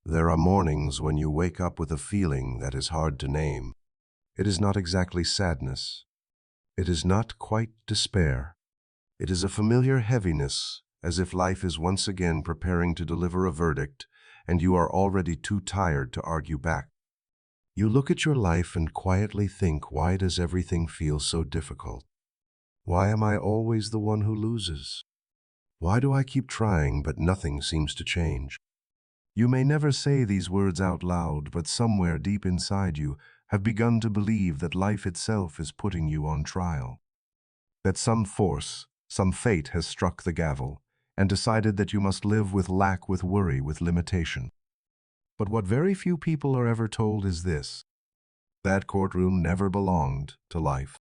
There are mornings when you wake up with a feeling that is hard to name. It is not exactly sadness. It is not quite despair. It is a familiar heaviness, as if life is once again preparing to deliver a verdict, and you are already too tired to argue back. You look at your life and quietly think, why does everything feel so difficult? Why am I always the one who loses? Why do I keep trying but nothing seems to change? You may never say these words out loud, but somewhere deep inside you have begun to believe that life itself is putting you on trial. That some force, some fate has struck the gavel and decided that you must live with lack, with worry, with limitation. But what very few people are ever told is this: that courtroom never belonged to life,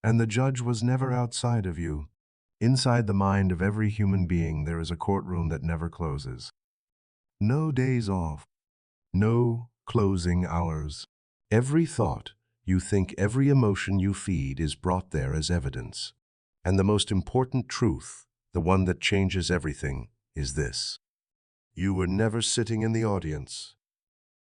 and the judge was never outside of you. Inside the mind of every human being there is a courtroom that never closes. No days off, no closing hours. Every thought you think, every emotion you feed is brought there as evidence. And the most important truth, the one that changes everything, is this: you were never sitting in the audience.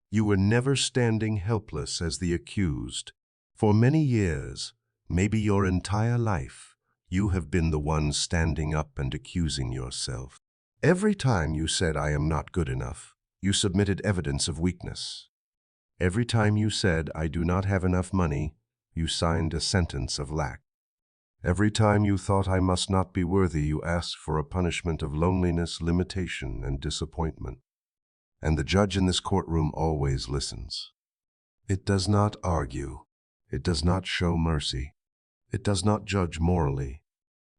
You were never standing helpless as the accused. For many years, maybe your entire life, you have been the one standing up and accusing yourself. Every time you said, I am not good enough, you submitted evidence of weakness. Every time you said, I do not have enough money, you signed a sentence of lack. Every time you thought, I must not be worthy, you asked for a punishment of loneliness, limitation, and disappointment. And the judge in this courtroom always listens. It does not argue. It does not show mercy. It does not judge morally.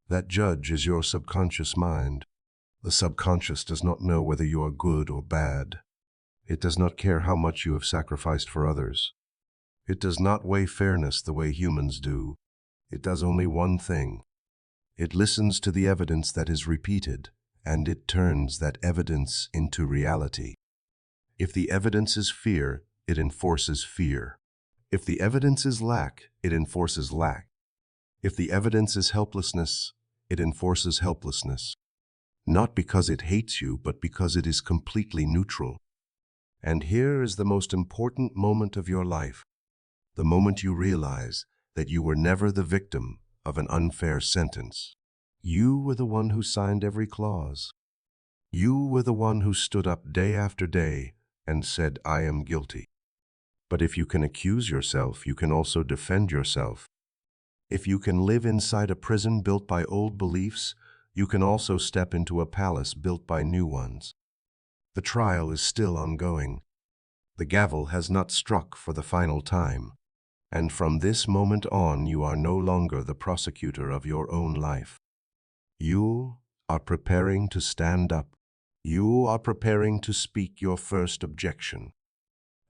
That judge is your subconscious mind. The subconscious does not know whether you are good or bad. It does not care how much you have sacrificed for others. It does not weigh fairness the way humans do. It does only one thing. It listens to the evidence that is repeated, and it turns that evidence into reality. If the evidence is fear, it enforces fear. If the evidence is lack, it enforces lack. If the evidence is helplessness, it enforces helplessness. Not because it hates you, but because it is completely neutral. And here is the most important moment of your life, the moment you realize that you were never the victim of an unfair sentence. You were the one who signed every clause. You were the one who stood up day after day and said, I am guilty. But if you can accuse yourself, you can also defend yourself. If you can live inside a prison built by old beliefs, you can also step into a palace built by new ones. The trial is still ongoing. The gavel has not struck for the final time. And from this moment on, you are no longer the prosecutor of your own life. You are preparing to stand up. You are preparing to speak your first objection.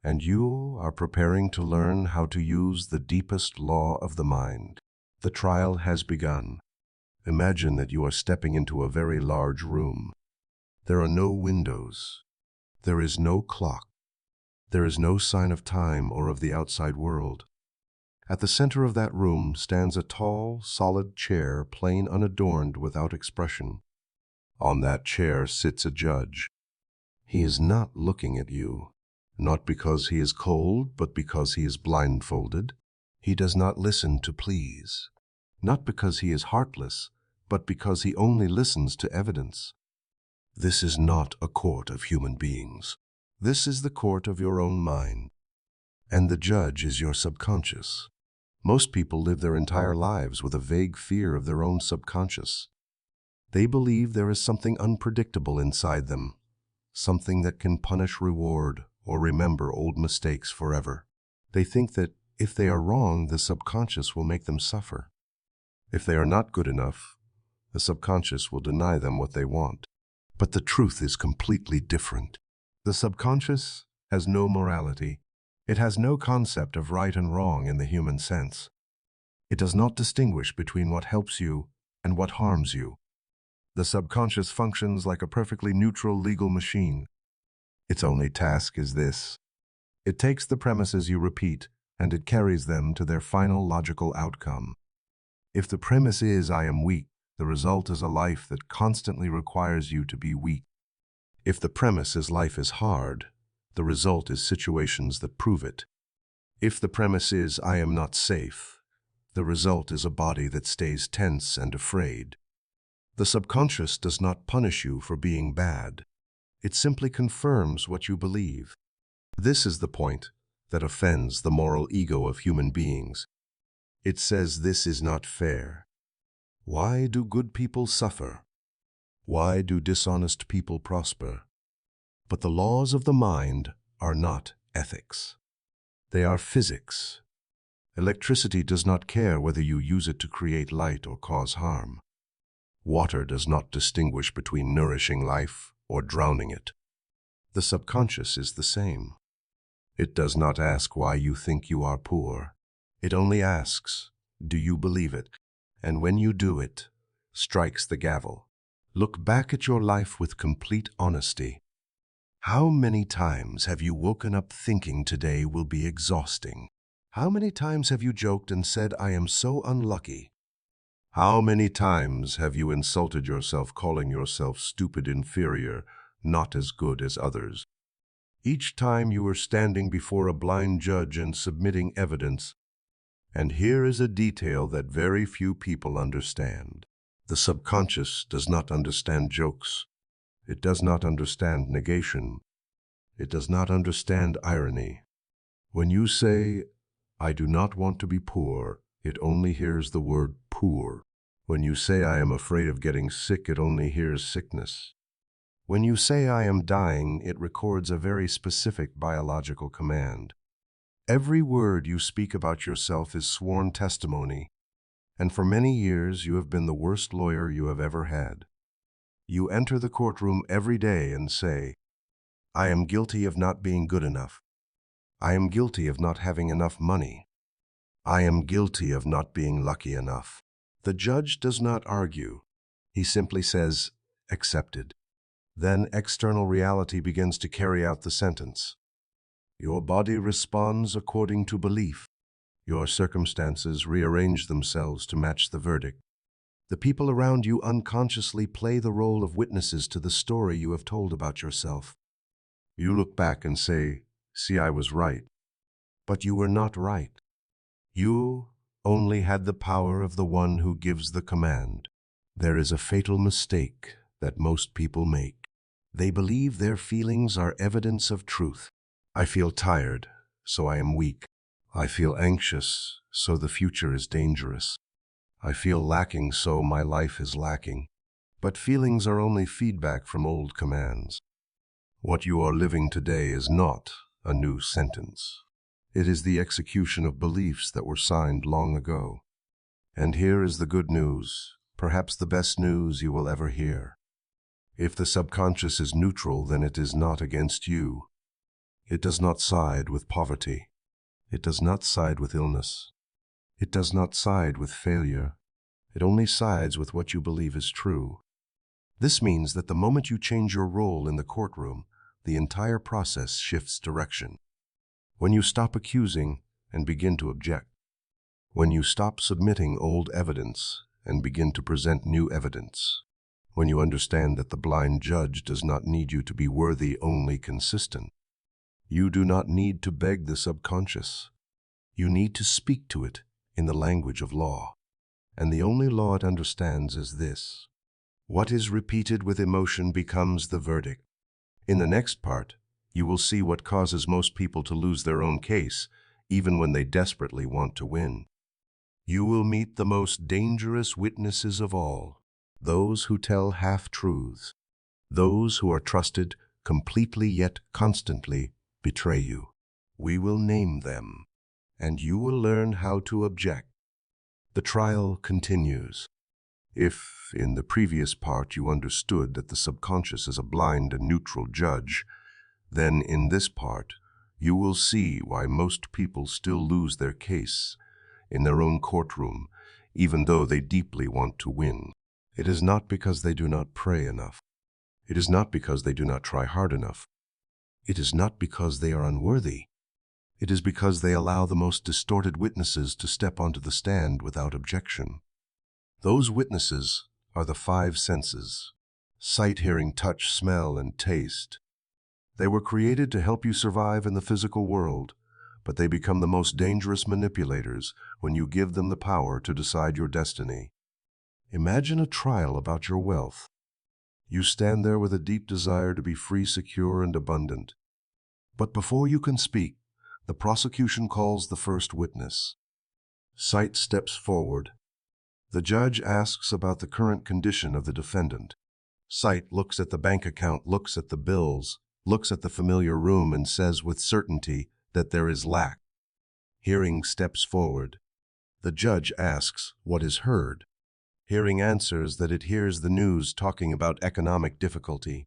And you are preparing to learn how to use the deepest law of the mind. The trial has begun. Imagine that you are stepping into a very large room. There are no windows. There is no clock. There is no sign of time or of the outside world. At the center of that room stands a tall, solid chair, plain, unadorned, without expression. On that chair sits a judge. He is not looking at you, not because he is cold, but because he is blindfolded. He does not listen to pleas, not because he is heartless, but because he only listens to evidence. This is not a court of human beings. This is the court of your own mind. And the judge is your subconscious. Most people live their entire lives with a vague fear of their own subconscious. They believe there is something unpredictable inside them, something that can punish, reward, or remember old mistakes forever. They think that if they are wrong, the subconscious will make them suffer. If they are not good enough, the subconscious will deny them what they want. But the truth is completely different. The subconscious has no morality. It has no concept of right and wrong in the human sense. It does not distinguish between what helps you and what harms you. The subconscious functions like a perfectly neutral legal machine. Its only task is this: it takes the premises you repeat and it carries them to their final logical outcome. If the premise is, I am weak, the result is a life that constantly requires you to be weak. If the premise is, life is hard, The result is situations that prove it. If the premise is, I am not safe, the result is a body that stays tense and afraid. The subconscious does not punish you for being bad. It simply confirms what you believe. This is the point that offends the moral ego of human beings. It says this is not fair. Why do good people suffer? Why do dishonest people prosper? But the laws of the mind are not ethics. They are physics. Electricity does not care whether you use it to create light or cause harm. Water does not distinguish between nourishing life or drowning it. The subconscious is the same. It does not ask why you think you are poor. It only asks, do you believe it? And when you do, it strikes the gavel. Look back at your life with complete honesty. How many times have you woken up thinking today will be exhausting? How many times have you joked and said, I am so unlucky? How many times have you insulted yourself, calling yourself stupid, inferior, not as good as others? Each time you were standing before a blind judge and submitting evidence. And here is a detail that very few people understand. The subconscious does not understand jokes. It does not understand negation. It does not understand irony. When you say, I do not want to be poor, it only hears the word poor. When you say, I am afraid of getting sick, it only hears sickness. When you say, I am dying, it records a very specific biological command. Every word you speak about yourself is sworn testimony, and for many years you have been the worst lawyer you have ever had. You enter the courtroom every day and say, I am guilty of not being good enough. I am guilty of not having enough money. I am guilty of not being lucky enough. The judge does not argue. He simply says, accepted. Then external reality begins to carry out the sentence. Your body responds according to belief. Your circumstances rearrange themselves to match the verdict. The people around you unconsciously play the role of witnesses to the story you have told about yourself. You look back and say, see, I was right. But you were not right. You only had the power of the one who gives the command. There is a fatal mistake that most people make. They believe their feelings are evidence of truth. I feel tired, so I am weak. I feel anxious, so the future is dangerous. I feel lacking, so my life is lacking. But feelings are only feedback from old commands. What you are living today is not a new sentence. It is the execution of beliefs that were signed long ago. And here is the good news, perhaps the best news you will ever hear. If the subconscious is neutral, then it is not against you. It does not side with poverty. It does not side with illness. It does not side with failure. It only sides with what you believe is true. This means that the moment you change your role in the courtroom, the entire process shifts direction. When you stop accusing and begin to object. When you stop submitting old evidence and begin to present new evidence. When you understand that the blind judge does not need you to be worthy, only consistent. You do not need to beg the subconscious. You need to speak to it in the language of law. And the only law it understands is this. What is repeated with emotion becomes the verdict. In the next part, you will see what causes most people to lose their own case, even when they desperately want to win. You will meet the most dangerous witnesses of all, those who tell half-truths, those who are trusted completely yet constantly betray you. We will name them, and you will learn how to object. The trial continues. If, in the previous part, you understood that the subconscious is a blind and neutral judge, then in this part, you will see why most people still lose their case in their own courtroom, even though they deeply want to win. It is not because they do not pray enough. It is not because they do not try hard enough. It is not because they are unworthy. It is because they allow the most distorted witnesses to step onto the stand without objection. Those witnesses are the five senses: sight, hearing, touch, smell, and taste. They were created to help you survive in the physical world, but they become the most dangerous manipulators when you give them the power to decide your destiny. Imagine a trial about your wealth. You stand there with a deep desire to be free, secure, and abundant. But before you can speak, the prosecution calls the first witness. Sight steps forward. The judge asks about the current condition of the defendant. Sight looks at the bank account, looks at the bills, looks at the familiar room, and says with certainty that there is lack. Hearing steps forward. The judge asks what is heard. Hearing answers that it hears the news talking about economic difficulty.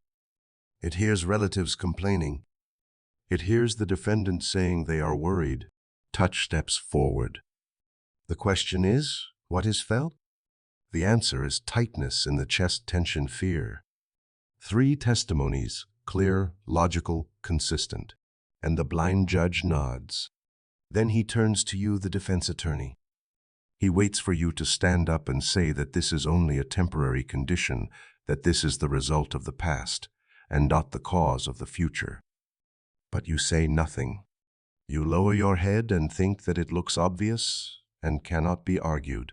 It hears relatives complaining. It hears the defendant saying they are worried. Touch steps forward. The question is, what is felt? The answer is tightness in the chest, tension, fear. 3 testimonies, clear, logical, consistent. And the blind judge nods. Then he turns to you, the defense attorney. He waits for you to stand up and say that this is only a temporary condition, that this is the result of the past, and not the cause of the future. But you say nothing. You lower your head and think that it looks obvious and cannot be argued.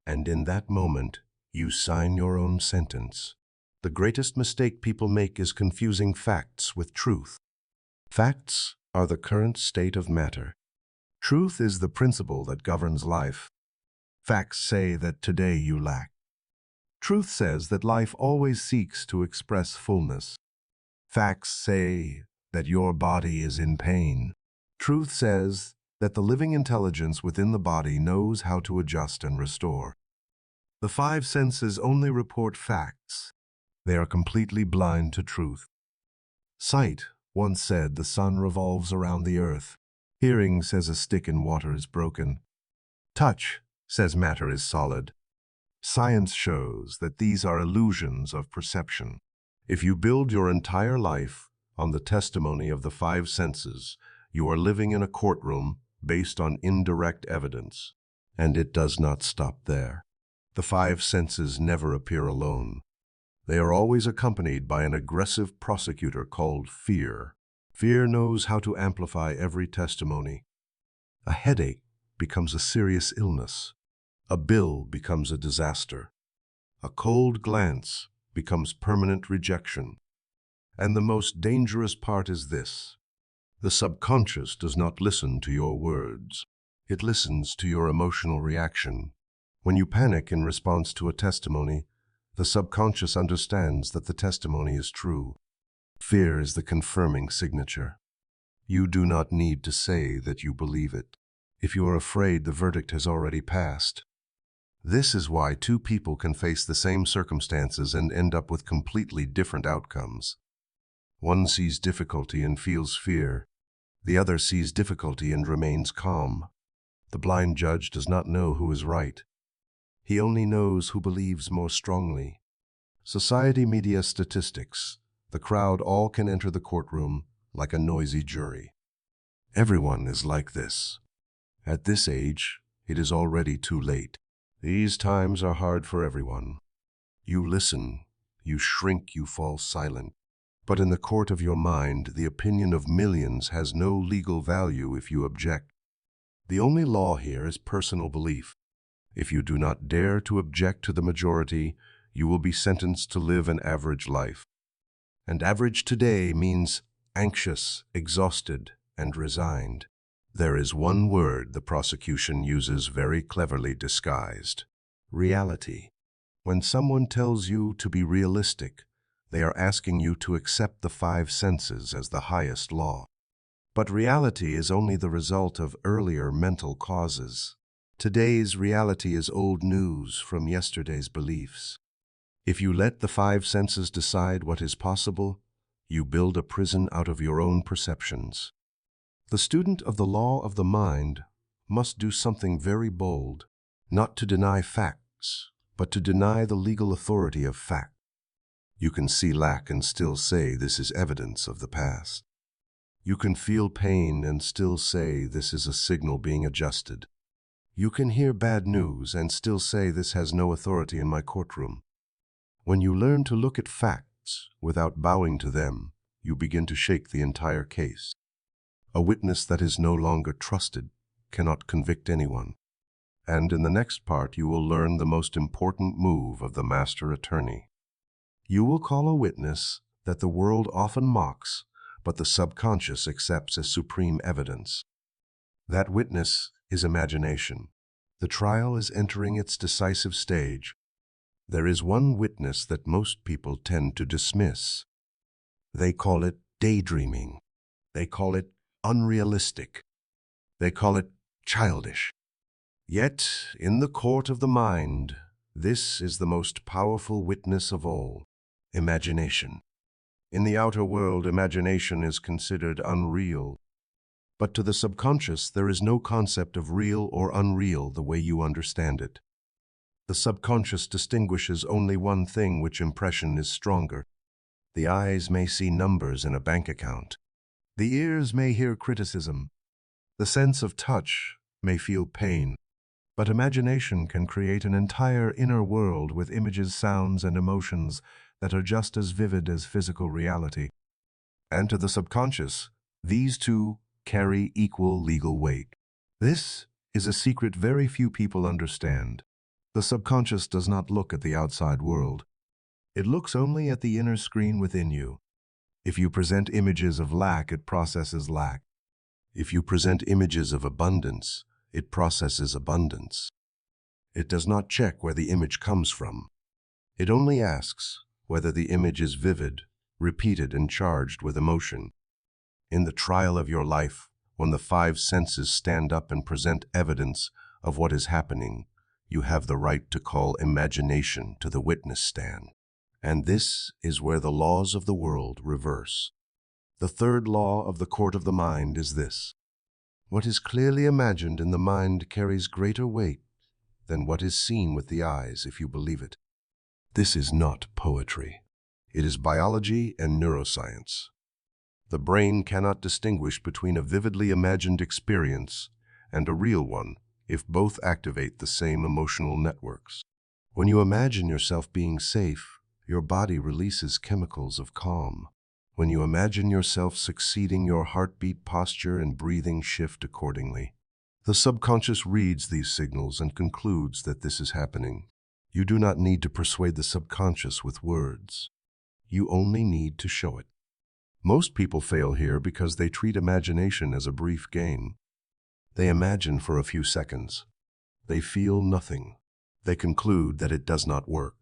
And in that moment, you sign your own sentence. The greatest mistake people make is confusing facts with truth. Facts are the current state of matter. Truth is the principle that governs life. Facts say that today you lack. Truth says that life always seeks to express fullness. Facts say that your body is in pain. Truth says that the living intelligence within the body knows how to adjust and restore. The 5 senses only report facts. They are completely blind to truth. Sight once said the sun revolves around the earth. Hearing says a stick in water is broken. Touch says matter is solid. Science shows that these are illusions of perception. If you build your entire life on the testimony of the 5 senses, you are living in a courtroom based on indirect evidence. And it does not stop there. The 5 senses never appear alone. They are always accompanied by an aggressive prosecutor called fear. Fear knows how to amplify every testimony. A headache becomes a serious illness. A bill becomes a disaster. A cold glance becomes permanent rejection. And the most dangerous part is this. The subconscious does not listen to your words. It listens to your emotional reaction. When you panic in response to a testimony, the subconscious understands that the testimony is true. Fear is the confirming signature. You do not need to say that you believe it. If you are afraid, the verdict has already passed. This is why 2 people can face the same circumstances and end up with completely different outcomes. One sees difficulty and feels fear. The other sees difficulty and remains calm. The blind judge does not know who is right. He only knows who believes more strongly. Society, media, statistics. The crowd all can enter the courtroom like a noisy jury. Everyone is like this. At this age, it is already too late. These times are hard for everyone. You listen, you shrink, you fall silent. But in the court of your mind, the opinion of millions has no legal value if you object. The only law here is personal belief. If you do not dare to object to the majority, you will be sentenced to live an average life. And average today means anxious, exhausted, and resigned. There is one word the prosecution uses very cleverly disguised: reality. When someone tells you to be realistic, they are asking you to accept the 5 senses as the highest law. But reality is only the result of earlier mental causes. Today's reality is old news from yesterday's beliefs. If you let the 5 senses decide what is possible, you build a prison out of your own perceptions. The student of the law of the mind must do something very bold, not to deny facts, but to deny the legal authority of fact. You can see lack and still say this is evidence of the past. You can feel pain and still say this is a signal being adjusted. You can hear bad news and still say this has no authority in my courtroom. When you learn to look at facts without bowing to them, you begin to shake the entire case. A witness that is no longer trusted cannot convict anyone. And in the next part, you will learn the most important move of the master attorney. You will call a witness that the world often mocks, but the subconscious accepts as supreme evidence. That witness is imagination. The trial is entering its decisive stage. There is one witness that most people tend to dismiss. They call it daydreaming. They call it unrealistic. They call it childish. Yet, in the court of the mind, this is the most powerful witness of all: imagination. In the outer world, imagination is considered unreal. But to the subconscious, there is no concept of real or unreal the way you understand it. The subconscious distinguishes only one thing: which impression is stronger. The eyes may see numbers in a bank account. The ears may hear criticism. The sense of touch may feel pain. But imagination can create an entire inner world with images, sounds, and emotions that are just as vivid as physical reality. And to the subconscious, these two carry equal legal weight. This is a secret very few people understand. The subconscious does not look at the outside world. It looks only at the inner screen within you. If you present images of lack, it processes lack. If you present images of abundance, it processes abundance. It does not check where the image comes from. It only asks whether the image is vivid, repeated, and charged with emotion. In the trial of your life, when the five senses stand up and present evidence of what is happening, you have the right to call imagination to the witness stand. And this is where the laws of the world reverse. The third law of the court of the mind is this: what is clearly imagined in the mind carries greater weight than what is seen with the eyes, if you believe it. This is not poetry. It is biology and neuroscience. The brain cannot distinguish between a vividly imagined experience and a real one if both activate the same emotional networks. When you imagine yourself being safe, your body releases chemicals of calm. When you imagine yourself succeeding, your heartbeat, posture, and breathing shift accordingly. The subconscious reads these signals and concludes that this is happening. You do not need to persuade the subconscious with words. You only need to show it. Most people fail here because they treat imagination as a brief game. They imagine for a few seconds. They feel nothing. They conclude that it does not work.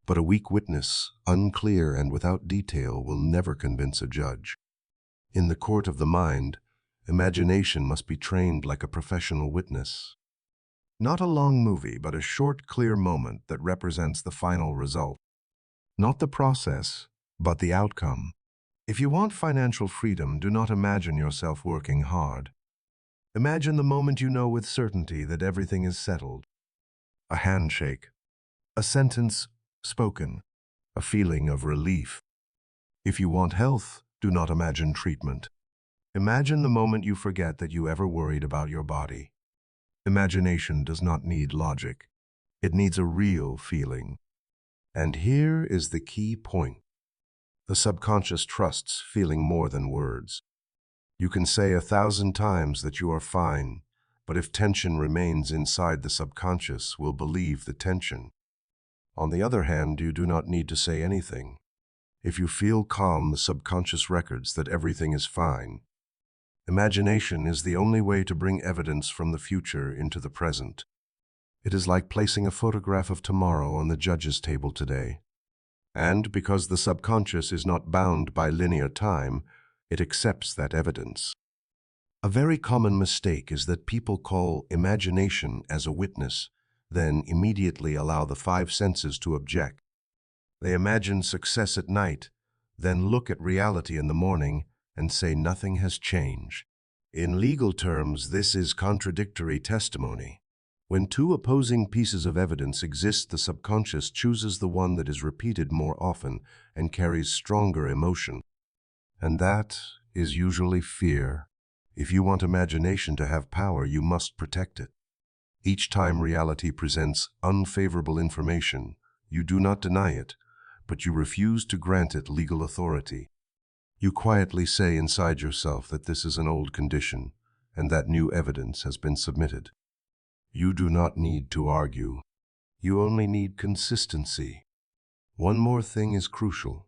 But a weak witness, unclear and without detail, will never convince a judge. In the court of the mind, imagination must be trained like a professional witness. Not a long movie, but a short, clear moment that represents the final result. Not the process, but the outcome. If you want financial freedom, do not imagine yourself working hard. Imagine the moment you know with certainty that everything is settled. A handshake, a sentence spoken, a feeling of relief. If you want health, do not imagine treatment. Imagine the moment you forget that you ever worried about your body. Imagination does not need logic. It needs a real feeling. And here is the key point. The subconscious trusts feeling more than words. You can say 1,000 times that you are fine, but if tension remains inside, the subconscious will believe the tension. On the other hand, you do not need to say anything. If you feel calm, the subconscious records that everything is fine. Imagination is the only way to bring evidence from the future into the present. It is like placing a photograph of tomorrow on the judge's table today. And because the subconscious is not bound by linear time, it accepts that evidence. A very common mistake is that people call imagination as a witness, then immediately allow the five senses to object. They imagine success at night, then look at reality in the morning and say nothing has changed. In legal terms, this is contradictory testimony. When two opposing pieces of evidence exist, the subconscious chooses the one that is repeated more often and carries stronger emotion. And that is usually fear. If you want imagination to have power, you must protect it. Each time reality presents unfavorable information, you do not deny it, but you refuse to grant it legal authority. You quietly say inside yourself that this is an old condition and that new evidence has been submitted. You do not need to argue. You only need consistency. One more thing is crucial.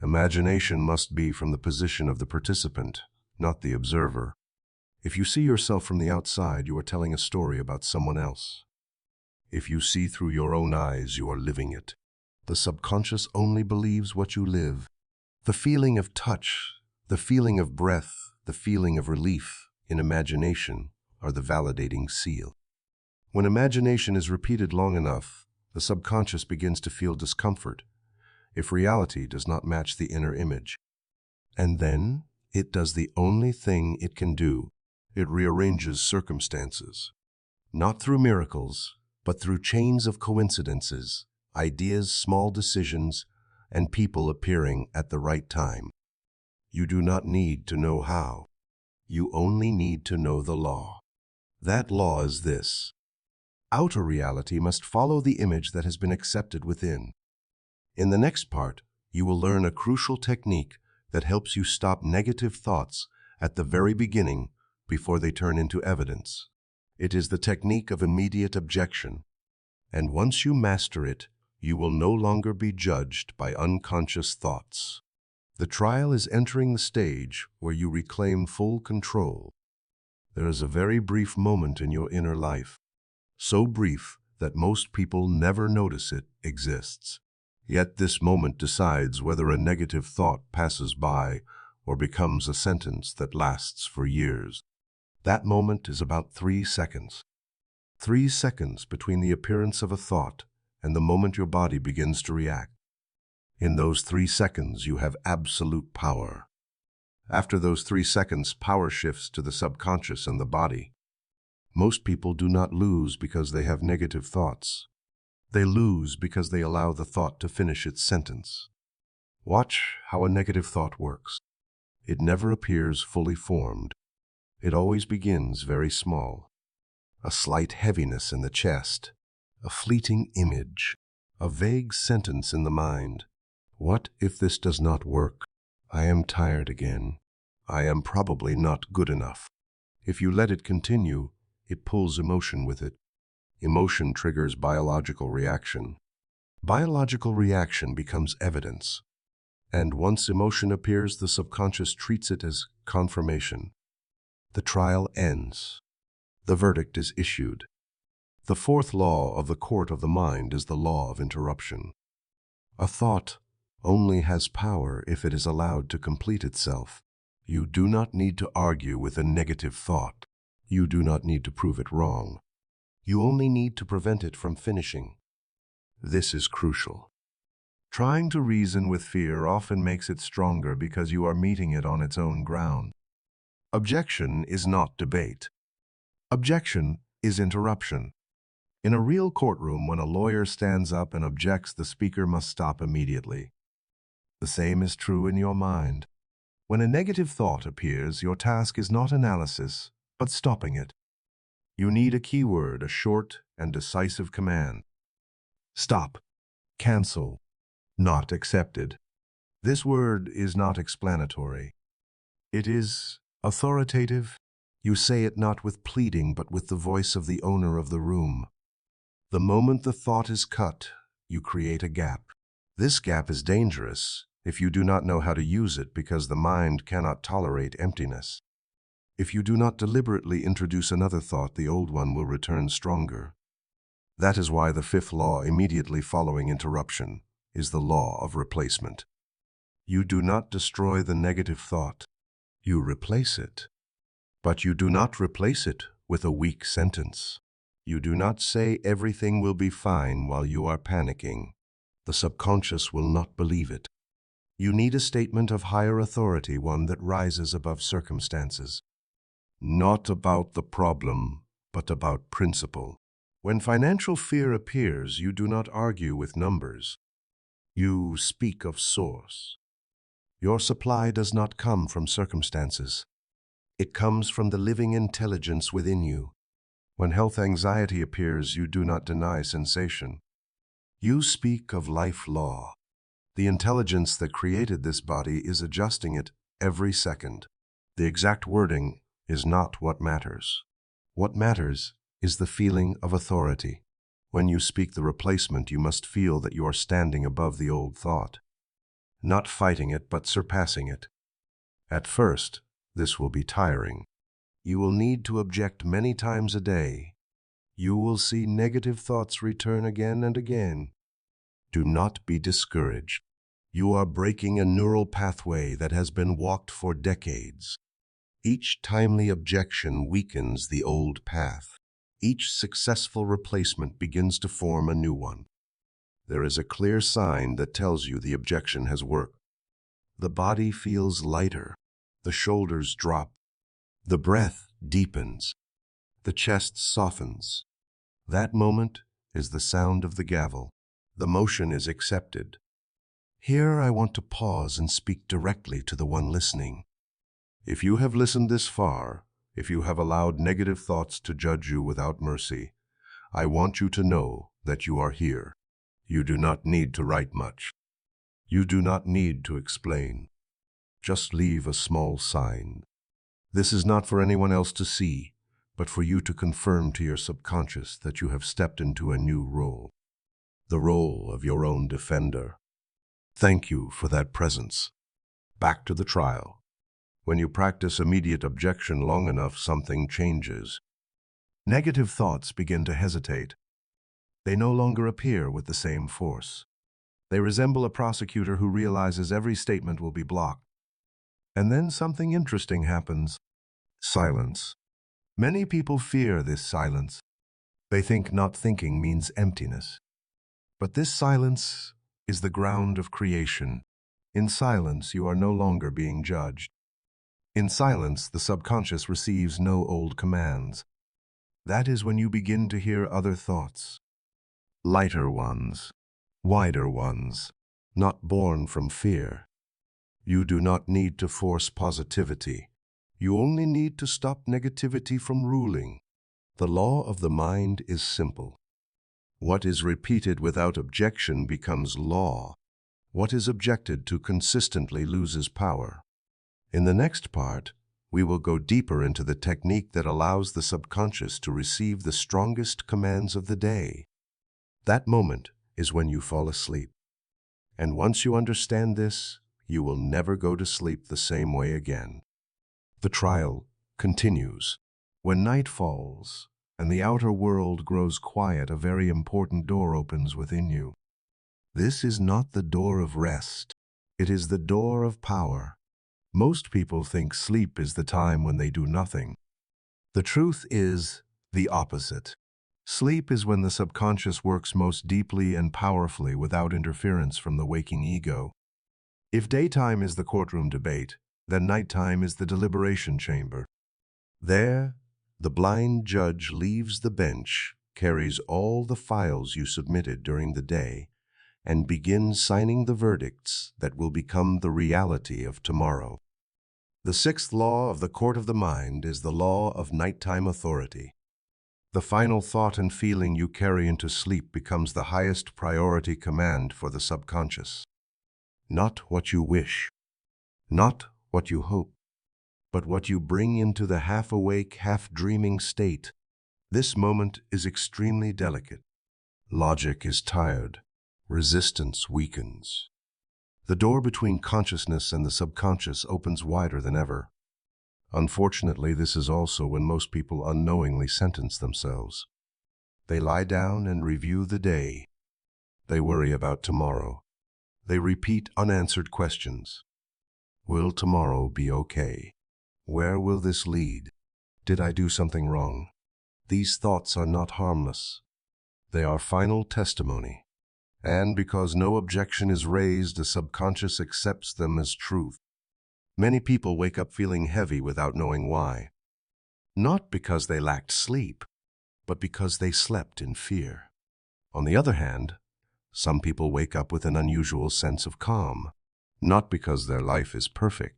Imagination must be from the position of the participant, not the observer. If you see yourself from the outside, you are telling a story about someone else. If you see through your own eyes, you are living it. The subconscious only believes what you live. The feeling of touch, the feeling of breath, the feeling of relief in imagination are the validating seal. When imagination is repeated long enough, the subconscious begins to feel discomfort if reality does not match the inner image. And then it does the only thing it can do. It rearranges circumstances. Not through miracles, but through chains of coincidences, ideas, small decisions, and people appearing at the right time. You do not need to know how. You only need to know the law. That law is this: outer reality must follow the image that has been accepted within. In the next part, you will learn a crucial technique that helps you stop negative thoughts at the very beginning before they turn into evidence. It is the technique of immediate objection. And once you master it, you will no longer be judged by unconscious thoughts. The trial is entering the stage where you reclaim full control. There is a very brief moment in your inner life, so brief that most people never notice it exists. Yet this moment decides whether a negative thought passes by or becomes a sentence that lasts for years. That moment is about 3 seconds. 3 seconds between the appearance of a thought and the moment your body begins to react. In those 3 seconds, you have absolute power. After those 3 seconds, power shifts to the subconscious and the body. Most people do not lose because they have negative thoughts. They lose because they allow the thought to finish its sentence. Watch how a negative thought works. It never appears fully formed. It always begins very small. A slight heaviness in the chest, a fleeting image, a vague sentence in the mind. What if this does not work? I am tired again. I am probably not good enough. If you let it continue, it pulls emotion with it. Emotion triggers biological reaction. Biological reaction becomes evidence. And once emotion appears, the subconscious treats it as confirmation. The trial ends. The verdict is issued. The fourth law of the court of the mind is the law of interruption. A thought only has power if it is allowed to complete itself. You do not need to argue with a negative thought. You do not need to prove it wrong. You only need to prevent it from finishing. This is crucial. Trying to reason with fear often makes it stronger because you are meeting it on its own ground. Objection is not debate. Objection is interruption. In a real courtroom, when a lawyer stands up and objects, the speaker must stop immediately. The same is true in your mind. When a negative thought appears, your task is not analysis, but stopping it. You need a keyword, a short and decisive command. Stop. Cancel. Not accepted. This word is not explanatory. It is authoritative. You say it not with pleading, but with the voice of the owner of the room. The moment the thought is cut, you create a gap. This gap is dangerous if you do not know how to use it, because the mind cannot tolerate emptiness. If you do not deliberately introduce another thought, the old one will return stronger. That is why the fifth law, immediately following interruption, is the law of replacement. You do not destroy the negative thought. You replace it. But you do not replace it with a weak sentence. You do not say everything will be fine while you are panicking. The subconscious will not believe it. You need a statement of higher authority, one that rises above circumstances. Not about the problem, but about principle. When financial fear appears, you do not argue with numbers. You speak of source. Your supply does not come from circumstances. It comes from the living intelligence within you. When health anxiety appears, you do not deny sensation. You speak of life law. The intelligence that created this body is adjusting it every second. The exact wording is not what matters. What matters is the feeling of authority. When you speak the replacement, you must feel that you are standing above the old thought, not fighting it, but surpassing it. At first, this will be tiring. You will need to object many times a day. You will see negative thoughts return again and again. Do not be discouraged. You are breaking a neural pathway that has been walked for decades. Each timely objection weakens the old path. Each successful replacement begins to form a new one. There is a clear sign that tells you the objection has worked. The body feels lighter. The shoulders drop. The breath deepens. The chest softens. That moment is the sound of the gavel. The motion is accepted. Here I want to pause and speak directly to the one listening. If you have listened this far, if you have allowed negative thoughts to judge you without mercy, I want you to know that you are here. You do not need to write much. You do not need to explain. Just leave a small sign. This is not for anyone else to see, but for you to confirm to your subconscious that you have stepped into a new role, the role of your own defender. Thank you for that presence. Back to the trial. When you practice immediate objection long enough, something changes. Negative thoughts begin to hesitate. They no longer appear with the same force. They resemble a prosecutor who realizes every statement will be blocked. And then something interesting happens. Silence. Many people fear this silence. They think not thinking means emptiness. But this silence is the ground of creation. In silence, you are no longer being judged. In silence, the subconscious receives no old commands. That is when you begin to hear other thoughts. Lighter ones, wider ones, not born from fear. You do not need to force positivity. You only need to stop negativity from ruling. The law of the mind is simple. What is repeated without objection becomes law. What is objected to consistently loses power. In the next part, we will go deeper into the technique that allows the subconscious to receive the strongest commands of the day. That moment is when you fall asleep. And once you understand this, you will never go to sleep the same way again. The trial continues. When night falls and the outer world grows quiet, a very important door opens within you. This is not the door of rest. It is the door of power. Most people think sleep is the time when they do nothing. The truth is the opposite. Sleep is when the subconscious works most deeply and powerfully without interference from the waking ego. If daytime is the courtroom debate, then nighttime is the deliberation chamber. There, the blind judge leaves the bench, carries all the files you submitted during the day, and begins signing the verdicts that will become the reality of tomorrow. The sixth law of the court of the mind is the law of nighttime authority. The final thought and feeling you carry into sleep becomes the highest priority command for the subconscious. Not what you wish, not what you hope, but what you bring into the half-awake, half-dreaming state. This moment is extremely delicate. Logic is tired. Resistance weakens. The door between consciousness and the subconscious opens wider than ever. Unfortunately, this is also when most people unknowingly sentence themselves. They lie down and review the day. They worry about tomorrow. They repeat unanswered questions. Will tomorrow be okay? Where will this lead? Did I do something wrong? These thoughts are not harmless. They are final testimony. And because no objection is raised, the subconscious accepts them as truth. Many people wake up feeling heavy without knowing why. Not because they lacked sleep, but because they slept in fear. On the other hand, some people wake up with an unusual sense of calm, not because their life is perfect,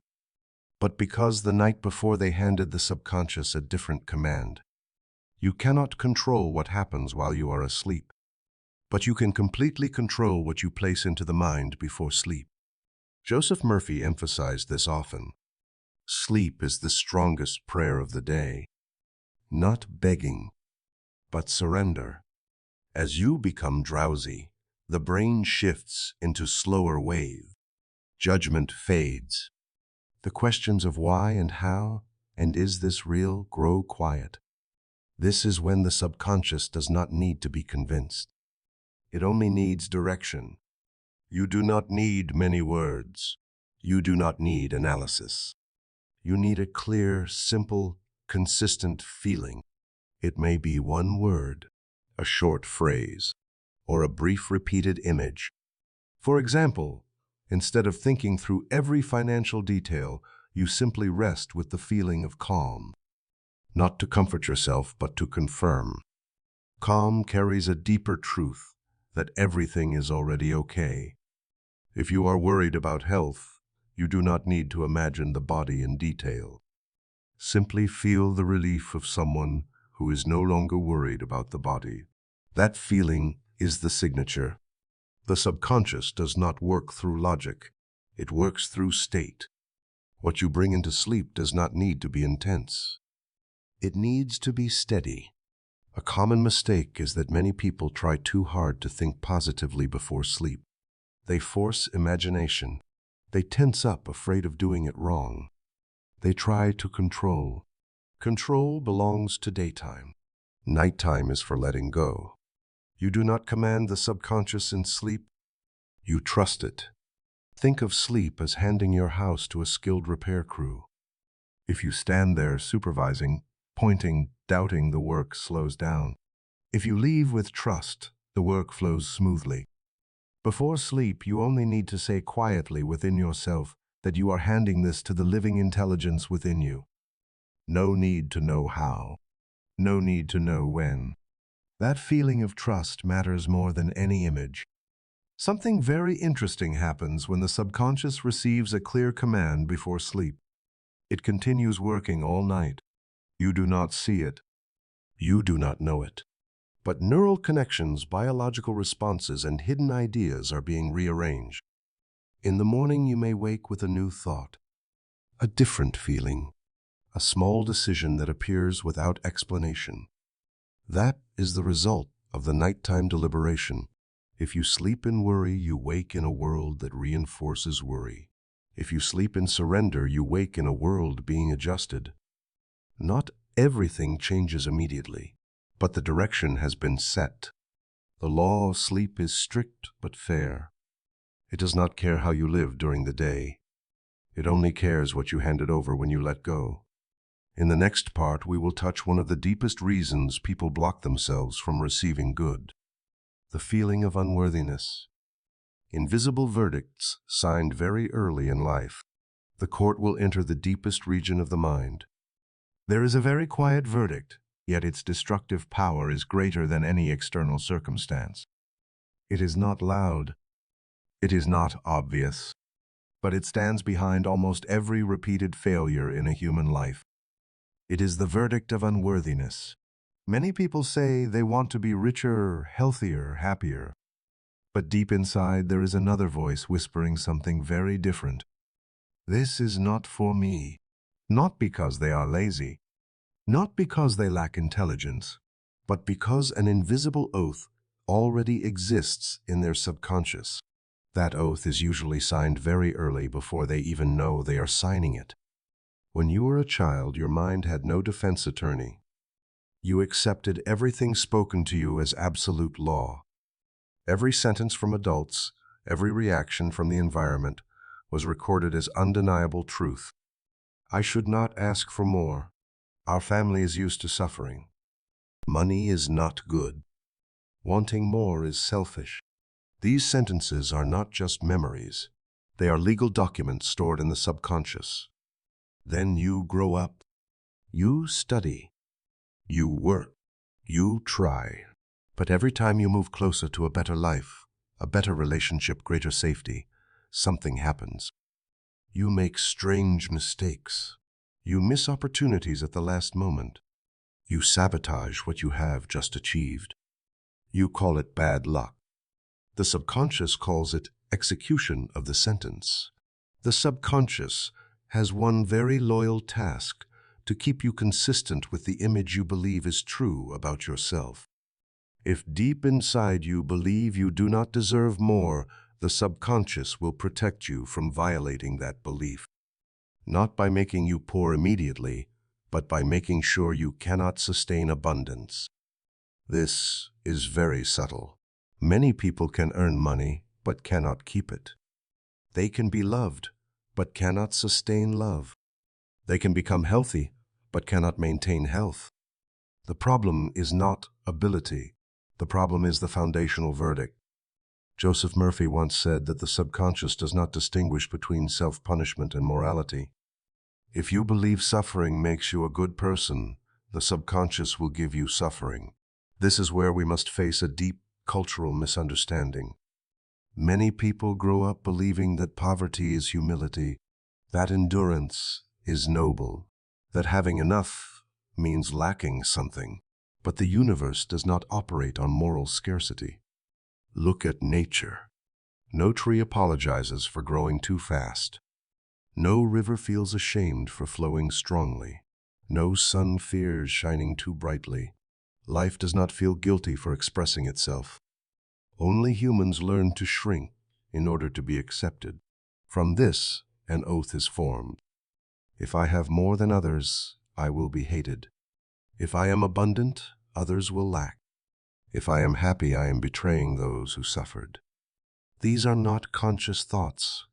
but because the night before they handed the subconscious a different command. You cannot control what happens while you are asleep. but you can completely control what you place into the mind before sleep. Joseph Murphy emphasized this often. Sleep is the strongest prayer of the day. Not begging, but surrender. As you become drowsy, the brain shifts into slower wave. Judgment fades. The questions of why and how and is this real grow quiet. This is when the subconscious does not need to be convinced. It only needs direction. You do not need many words. You do not need analysis. You need a clear, simple, consistent feeling. It may be one word, a short phrase, or a brief repeated image. For example, instead of thinking through every financial detail, you simply rest with the feeling of calm. Not to comfort yourself, but to confirm. Calm carries a deeper truth that everything is already okay. If you are worried about health, you do not need to imagine the body in detail. Simply feel the relief of someone who is no longer worried about the body. That feeling is the signature. The subconscious does not work through logic. It works through state. What you bring into sleep does not need to be intense. It needs to be steady. A common mistake is that many people try too hard to think positively before sleep. They force imagination. They tense up, afraid of doing it wrong. They try to control. Control belongs to daytime. Nighttime is for letting go. You do not command the subconscious in sleep. You trust it. Think of sleep as handing your house to a skilled repair crew. If you stand there supervising, pointing, doubting, the work slows down. If you leave with trust, the work flows smoothly. Before sleep, you only need to say quietly within yourself that you are handing this to the living intelligence within you. No need to know how. No need to know when. That feeling of trust matters more than any image. Something very interesting happens when the subconscious receives a clear command before sleep. It continues working all night. You do not see it. You do not know it. But neural connections, biological responses, and hidden ideas are being rearranged. In the morning, you may wake with a new thought, a different feeling, a small decision that appears without explanation. That is the result of the nighttime deliberation. If you sleep in worry, you wake in a world that reinforces worry. If you sleep in surrender, you wake in a world being adjusted. Not everything changes immediately, but the direction has been set. The law of sleep is strict but fair. It does not care how you live during the day. It only cares what you handed over when you let go. In the next part, we will touch one of the deepest reasons people block themselves from receiving good: the feeling of unworthiness. Invisible verdicts signed very early in life. The court will enter the deepest region of the mind. There is a very quiet verdict, yet its destructive power is greater than any external circumstance. It is not loud. It is not obvious. But it stands behind almost every repeated failure in a human life. It is the verdict of unworthiness. Many people say they want to be richer, healthier, happier. But deep inside there is another voice whispering something very different. This is not for me. Not because they are lazy. Not because they lack intelligence, but because an invisible oath already exists in their subconscious. That oath is usually signed very early before they even know they are signing it. When you were a child, your mind had no defense attorney. You accepted everything spoken to you as absolute law. Every sentence from adults, every reaction from the environment was recorded as undeniable truth. I should not ask for more. Our family is used to suffering. Money is not good. Wanting more is selfish. These sentences are not just memories. They are legal documents stored in the subconscious. Then you grow up. You study. You work. You try. But every time you move closer to a better life, a better relationship, greater safety, something happens. You make strange mistakes. You miss opportunities at the last moment. You sabotage what you have just achieved. You call it bad luck. The subconscious calls it execution of the sentence. The subconscious has one very loyal task: to keep you consistent with the image you believe is true about yourself. If deep inside you believe you do not deserve more, the subconscious will protect you from violating that belief. Not by making you poor immediately, but by making sure you cannot sustain abundance. This is very subtle. Many people can earn money, but cannot keep it. They can be loved, but cannot sustain love. They can become healthy, but cannot maintain health. The problem is not ability. The problem is the foundational verdict. Joseph Murphy once said that the subconscious does not distinguish between self-punishment and morality. If you believe suffering makes you a good person, the subconscious will give you suffering. This is where we must face a deep cultural misunderstanding. Many people grow up believing that poverty is humility, that endurance is noble, that having enough means lacking something. But the universe does not operate on moral scarcity. Look at nature. No tree apologizes for growing too fast. No river feels ashamed for flowing strongly. No sun fears shining too brightly. Life does not feel guilty for expressing itself. Only humans learn to shrink in order to be accepted. From this, an oath is formed. If I have more than others, I will be hated. If I am abundant, others will lack. If I am happy, I am betraying those who suffered. These are not conscious thoughts.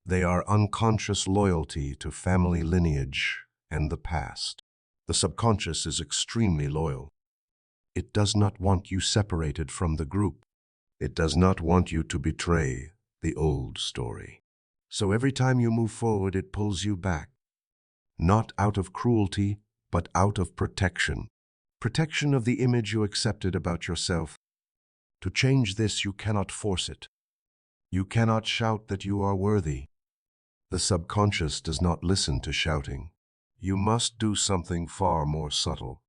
They are unconscious loyalty to family lineage and the past. The subconscious is extremely loyal. It does not want you separated from the group. It does not want you to betray the old story. So every time you move forward, it pulls you back. Not out of cruelty, but out of protection. Protection of the image you accepted about yourself. To change this, you cannot force it. You cannot shout that you are worthy. The subconscious does not listen to shouting. You must do something far more subtle.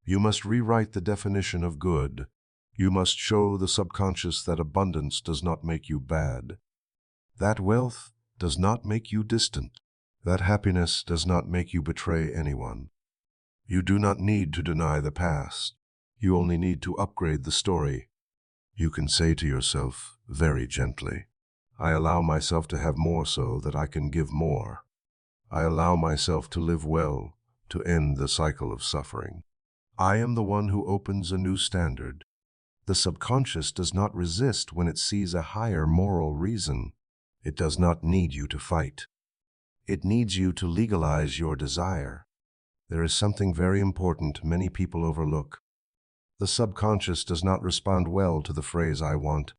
You must rewrite the definition of good. You must show the subconscious that abundance does not make you bad. That wealth does not make you distant. That happiness does not make you betray anyone. You do not need to deny the past. You only need to upgrade the story. You can say to yourself very gently, I allow myself to have more so that I can give more. I allow myself to live well, to end the cycle of suffering. I am the one who opens a new standard. The subconscious does not resist when it sees a higher moral reason. It does not need you to fight. It needs you to legalize your desire. There is something very important many people overlook. The subconscious does not respond well to the phrase, I want.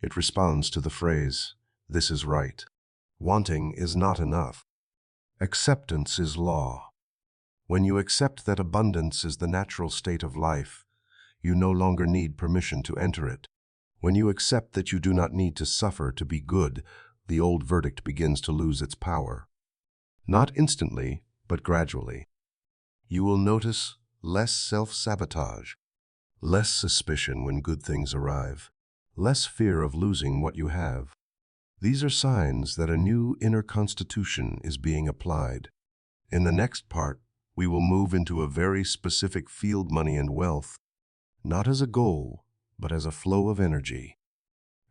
It responds to the phrase, this is right. Wanting is not enough. Acceptance is law. When you accept that abundance is the natural state of life, you no longer need permission to enter it. When you accept that you do not need to suffer to be good, the old verdict begins to lose its power. Not instantly, but gradually. You will notice less self-sabotage, less suspicion when good things arrive, less fear of losing what you have. These are signs that a new inner constitution is being applied. In the next part, we will move into a very specific field: money and wealth, not as a goal, but as a flow of energy.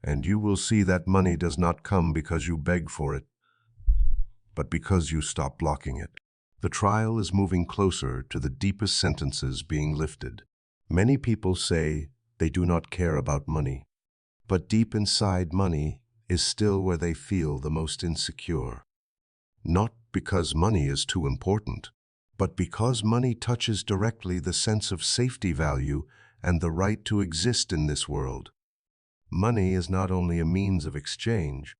And you will see that money does not come because you beg for it, but because you stop blocking it. The trial is moving closer to the deepest sentences being lifted. Many people say they do not care about money, but deep inside, money is still where they feel the most insecure. Not because money is too important, but because money touches directly the sense of safety value and the right to exist in this world. Money is not only a means of exchange.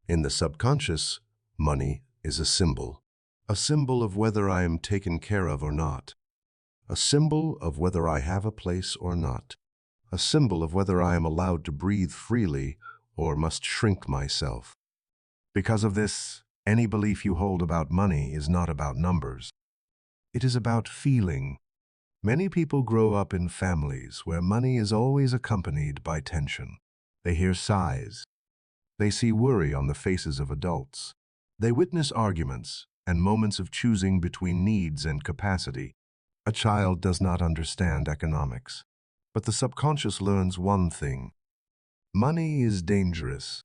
In the subconscious, money is a symbol of whether I am taken care of or not, a symbol of whether I have a place or not, a symbol of whether I am allowed to breathe freely or must shrink myself. Because of this, any belief you hold about money is not about numbers. It is about feeling. Many people grow up in families where money is always accompanied by tension. They hear sighs. They see worry on the faces of adults. They witness arguments and moments of choosing between needs and capacity. A child does not understand economics, but the subconscious learns one thing: money is dangerous.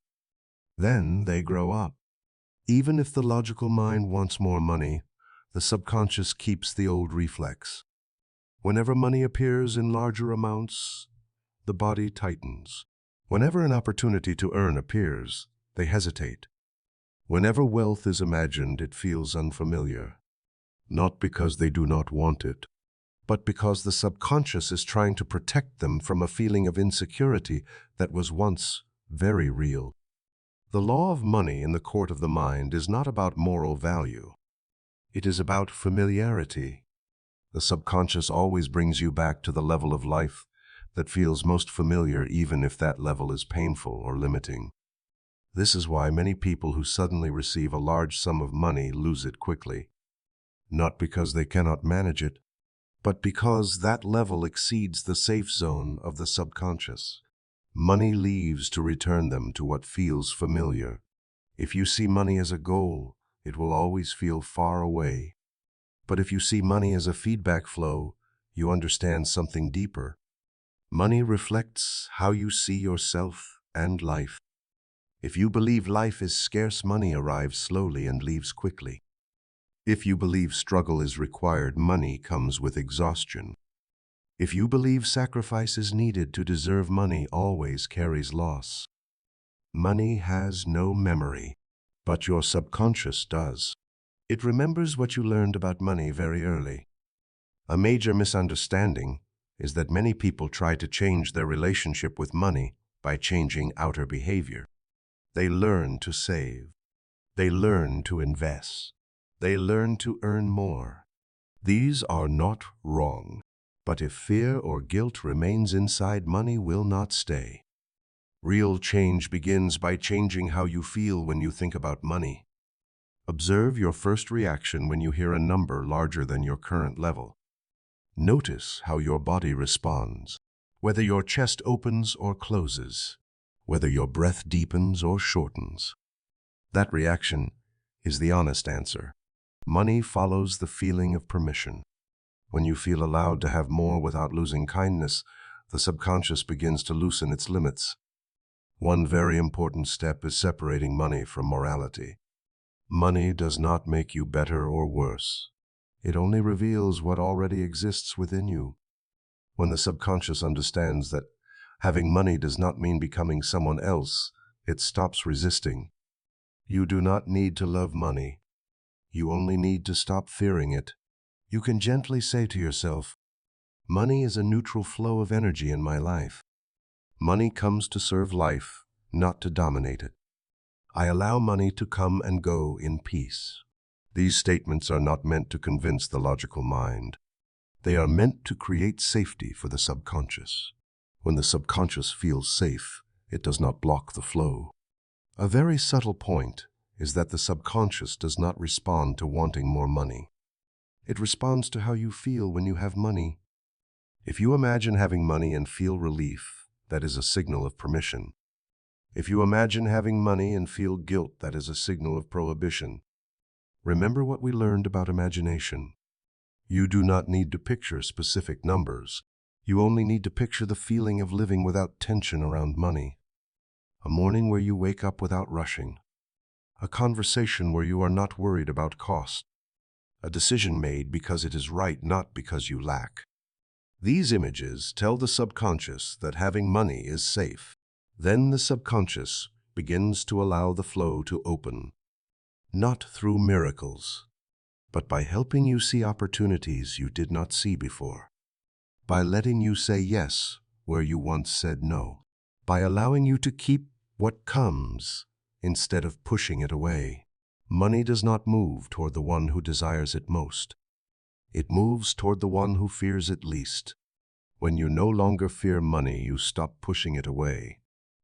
Then they grow up. Even if the logical mind wants more money, the subconscious keeps the old reflex. Whenever money appears in larger amounts, the body tightens. Whenever an opportunity to earn appears, they hesitate. Whenever wealth is imagined, it feels unfamiliar. Not because they do not want it, but because the subconscious is trying to protect them from a feeling of insecurity that was once very real. The law of money in the court of the mind is not about moral value. It is about familiarity. The subconscious always brings you back to the level of life that feels most familiar, even if that level is painful or limiting. This is why many people who suddenly receive a large sum of money lose it quickly. Not because they cannot manage it, but because that level exceeds the safe zone of the subconscious. Money leaves to return them to what feels familiar. If you see money as a goal, it will always feel far away. But if you see money as a feedback flow, you understand something deeper. Money reflects how you see yourself and life. If you believe life is scarce, money arrives slowly and leaves quickly. If you believe struggle is required, money comes with exhaustion. If you believe sacrifice is needed to deserve, money always carries loss. Money has no memory, but your subconscious does. It remembers what you learned about money very early. A major misunderstanding is that many people try to change their relationship with money by changing outer behavior. They learn to save. They learn to invest. They learn to earn more. These are not wrong, but if fear or guilt remains inside, money will not stay. Real change begins by changing how you feel when you think about money. Observe your first reaction when you hear a number larger than your current level. Notice how your body responds, whether your chest opens or closes, whether your breath deepens or shortens. That reaction is the honest answer. Money follows the feeling of permission. When you feel allowed to have more without losing kindness, the subconscious begins to loosen its limits. One very important step is separating money from morality. Money does not make you better or worse. It only reveals what already exists within you. When the subconscious understands that having money does not mean becoming someone else, it stops resisting. You do not need to love money. You only need to stop fearing it. You can gently say to yourself, money is a neutral flow of energy in my life. Money comes to serve life, not to dominate it. I allow money to come and go in peace. These statements are not meant to convince the logical mind. They are meant to create safety for the subconscious. When the subconscious feels safe, it does not block the flow. A very subtle point is that the subconscious does not respond to wanting more money. It responds to how you feel when you have money. If you imagine having money and feel relief, that is a signal of permission. If you imagine having money and feel guilt, that is a signal of prohibition. Remember what we learned about imagination. You do not need to picture specific numbers. You only need to picture the feeling of living without tension around money. A morning where you wake up without rushing. A conversation where you are not worried about cost. A decision made because it is right, not because you lack. These images tell the subconscious that having money is safe. Then the subconscious begins to allow the flow to open, not through miracles, but by helping you see opportunities you did not see before, by letting you say yes where you once said no, by allowing you to keep what comes instead of pushing it away. Money does not move toward the one who desires it most. It moves toward the one who fears it least. When you no longer fear money, you stop pushing it away.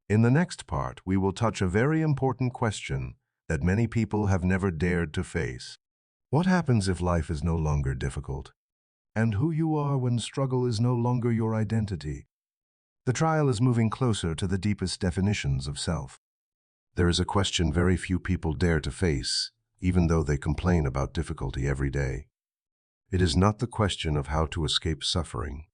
In the next part, we will touch a very important question that many people have never dared to face. What happens if life is no longer difficult? And who you are when struggle is no longer your identity? The trial is moving closer to the deepest definitions of self. There is a question very few people dare to face, even though they complain about difficulty every day. It is not the question of how to escape suffering.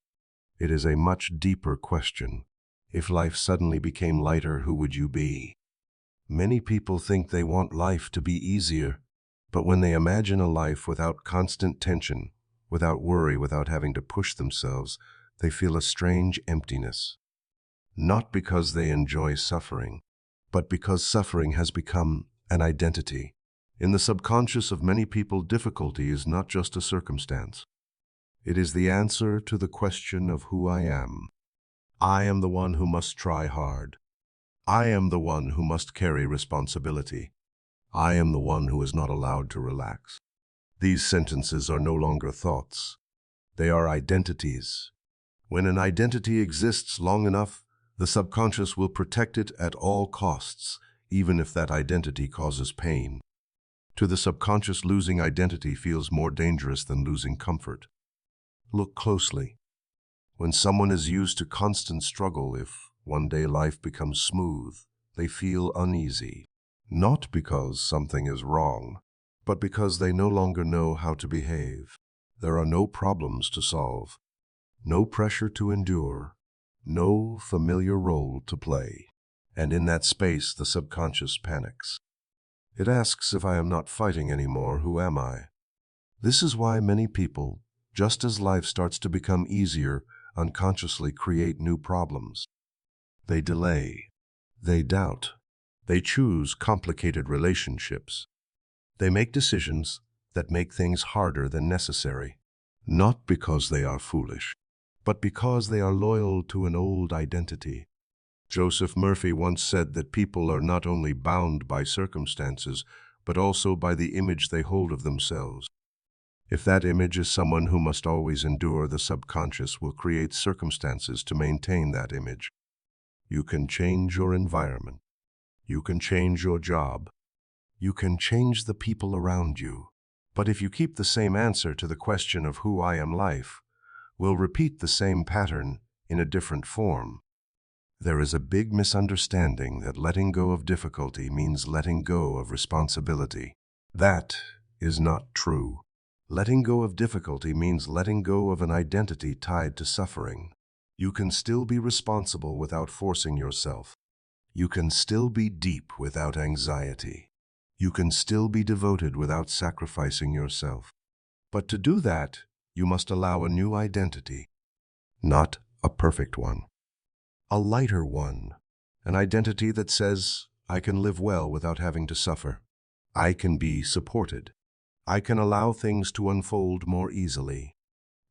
It is a much deeper question. If life suddenly became lighter, who would you be? Many people think they want life to be easier, but when they imagine a life without constant tension, without worry, without having to push themselves, they feel a strange emptiness. Not because they enjoy suffering, but because suffering has become an identity. In the subconscious of many people, difficulty is not just a circumstance. It is the answer to the question of who I am. I am the one who must try hard. I am the one who must carry responsibility. I am the one who is not allowed to relax. These sentences are no longer thoughts. They are identities. When an identity exists long enough, the subconscious will protect it at all costs, even if that identity causes pain. To the subconscious, losing identity feels more dangerous than losing comfort. Look closely. When someone is used to constant struggle, if one day life becomes smooth, they feel uneasy. Not because something is wrong, but because they no longer know how to behave. There are no problems to solve, no pressure to endure, no familiar role to play. And in that space, the subconscious panics. It asks, if I am not fighting anymore, who am I? This is why many people, just as life starts to become easier, unconsciously create new problems. They delay. They doubt. They choose complicated relationships. They make decisions that make things harder than necessary, not because they are foolish, but because they are loyal to an old identity. Joseph Murphy once said that people are not only bound by circumstances, but also by the image they hold of themselves. If that image is someone who must always endure, the subconscious will create circumstances to maintain that image. You can change your environment. You can change your job. You can change the people around you. But if you keep the same answer to the question of who I am, life will repeat the same pattern in a different form. There is a big misunderstanding that letting go of difficulty means letting go of responsibility. That is not true. Letting go of difficulty means letting go of an identity tied to suffering. You can still be responsible without forcing yourself. You can still be deep without anxiety. You can still be devoted without sacrificing yourself. But to do that, you must allow a new identity, not a perfect one. A lighter one, an identity that says, I can live well without having to suffer. I can be supported. I can allow things to unfold more easily.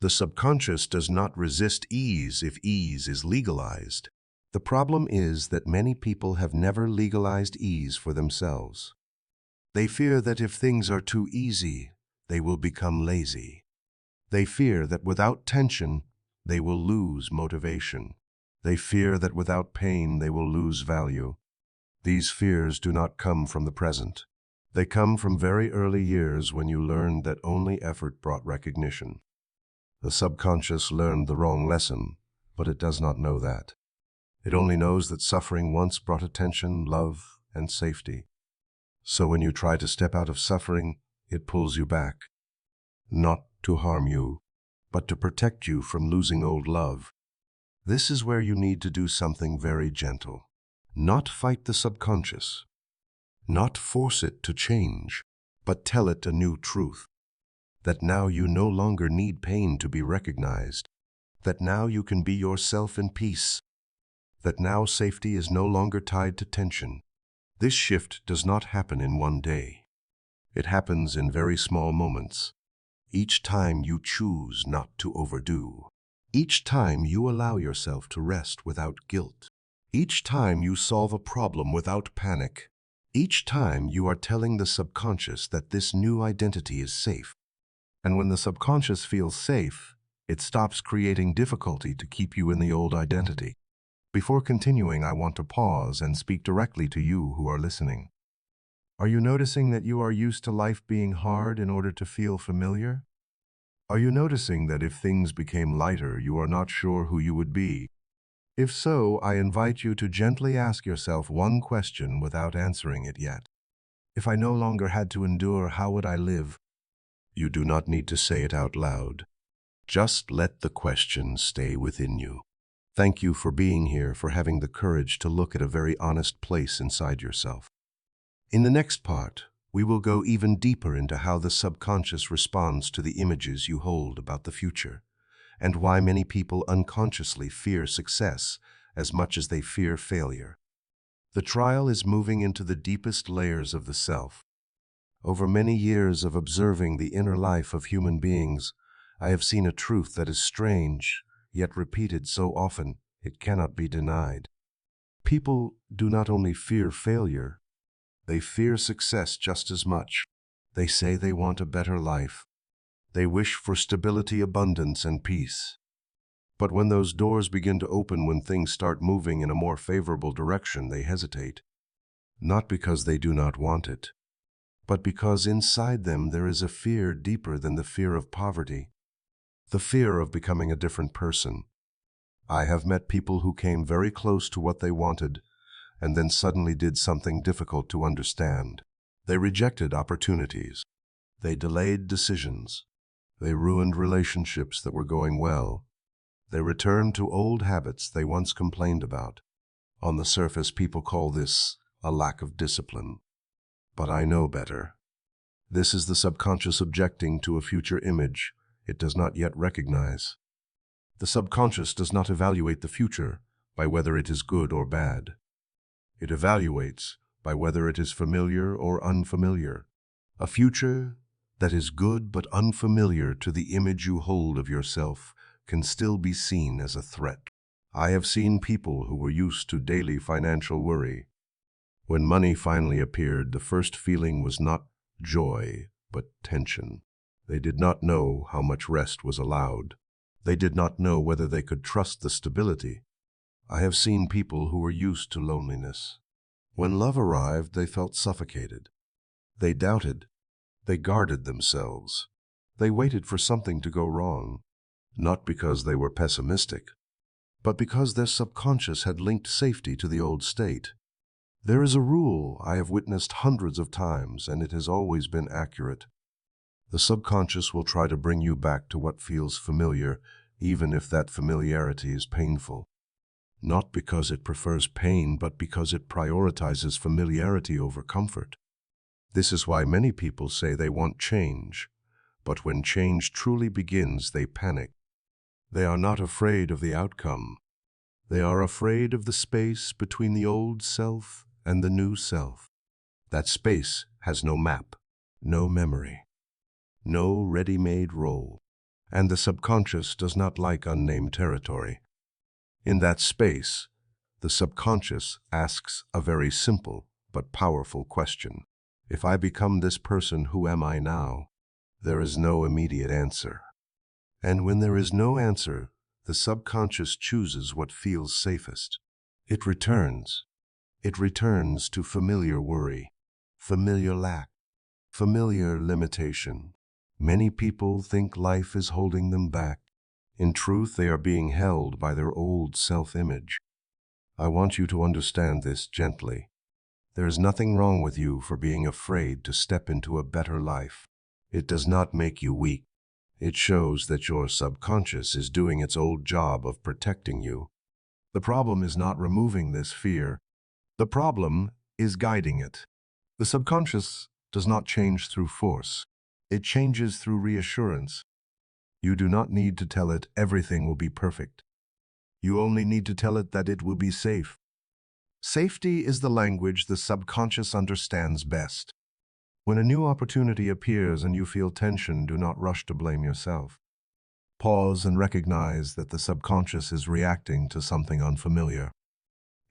The subconscious does not resist ease if ease is legalized. The problem is that many people have never legalized ease for themselves. They fear that if things are too easy, they will become lazy. They fear that without tension, they will lose motivation. They fear that without pain, they will lose value. These fears do not come from the present. They come from very early years when you learned that only effort brought recognition. The subconscious learned the wrong lesson, but it does not know that. It only knows that suffering once brought attention, love, and safety. So when you try to step out of suffering, it pulls you back. Not to harm you, but to protect you from losing old love. This is where you need to do something very gentle. Not fight the subconscious. Not force it to change, but tell it a new truth. That now you no longer need pain to be recognized. That now you can be yourself in peace. That now safety is no longer tied to tension. This shift does not happen in one day. It happens in very small moments. Each time you choose not to overdo. Each time you allow yourself to rest without guilt. Each time you solve a problem without panic. Each time you are telling the subconscious that this new identity is safe. And when the subconscious feels safe, it stops creating difficulty to keep you in the old identity. Before continuing, I want to pause and speak directly to you who are listening. Are you noticing that you are used to life being hard in order to feel familiar? Are you noticing that if things became lighter, you are not sure who you would be? If so, I invite you to gently ask yourself one question without answering it yet. If I no longer had to endure, how would I live? You do not need to say it out loud. Just let the question stay within you. Thank you for being here, for having the courage to look at a very honest place inside yourself. In the next part, we will go even deeper into how the subconscious responds to the images you hold about the future, and why many people unconsciously fear success as much as they fear failure. The trial is moving into the deepest layers of the self. Over many years of observing the inner life of human beings, I have seen a truth that is strange, yet repeated so often it cannot be denied. People do not only fear failure, they fear success just as much. They say they want a better life. They wish for stability, abundance, and peace. But when those doors begin to open, when things start moving in a more favorable direction, they hesitate. Not because they do not want it, but because inside them there is a fear deeper than the fear of poverty, the fear of becoming a different person. I have met people who came very close to what they wanted, and then suddenly did something difficult to understand. They rejected opportunities. They delayed decisions. They ruined relationships that were going well. They returned to old habits they once complained about. On the surface, people call this a lack of discipline. But I know better. This is the subconscious objecting to a future image it does not yet recognize. The subconscious does not evaluate the future by whether it is good or bad. It evaluates by whether it is familiar or unfamiliar. A future that is good but unfamiliar to the image you hold of yourself can still be seen as a threat. I have seen people who were used to daily financial worry. When money finally appeared, the first feeling was not joy, but tension. They did not know how much rest was allowed. They did not know whether they could trust the stability. I have seen people who were used to loneliness. When love arrived, they felt suffocated. They doubted. They guarded themselves. They waited for something to go wrong, not because they were pessimistic, but because their subconscious had linked safety to the old state. There is a rule I have witnessed hundreds of times, and it has always been accurate. The subconscious will try to bring you back to what feels familiar, even if that familiarity is painful. Not because it prefers pain, but because it prioritizes familiarity over comfort. This is why many people say they want change, but when change truly begins, they panic. They are not afraid of the outcome. They are afraid of the space between the old self and the new self. That space has no map, no memory, no ready-made role, and the subconscious does not like unnamed territory. In that space, the subconscious asks a very simple but powerful question. If I become this person, who am I now? There is no immediate answer. And when there is no answer, the subconscious chooses what feels safest. It returns. It returns to familiar worry, familiar lack, familiar limitation. Many people think life is holding them back. In truth, they are being held by their old self-image. I want you to understand this gently. There is nothing wrong with you for being afraid to step into a better life. It does not make you weak. It shows that your subconscious is doing its old job of protecting you. The problem is not removing this fear. The problem is guiding it. The subconscious does not change through force. It changes through reassurance. You do not need to tell it everything will be perfect. You only need to tell it that it will be safe. Safety is the language the subconscious understands best. When a new opportunity appears and you feel tension, do not rush to blame yourself. Pause and recognize that the subconscious is reacting to something unfamiliar.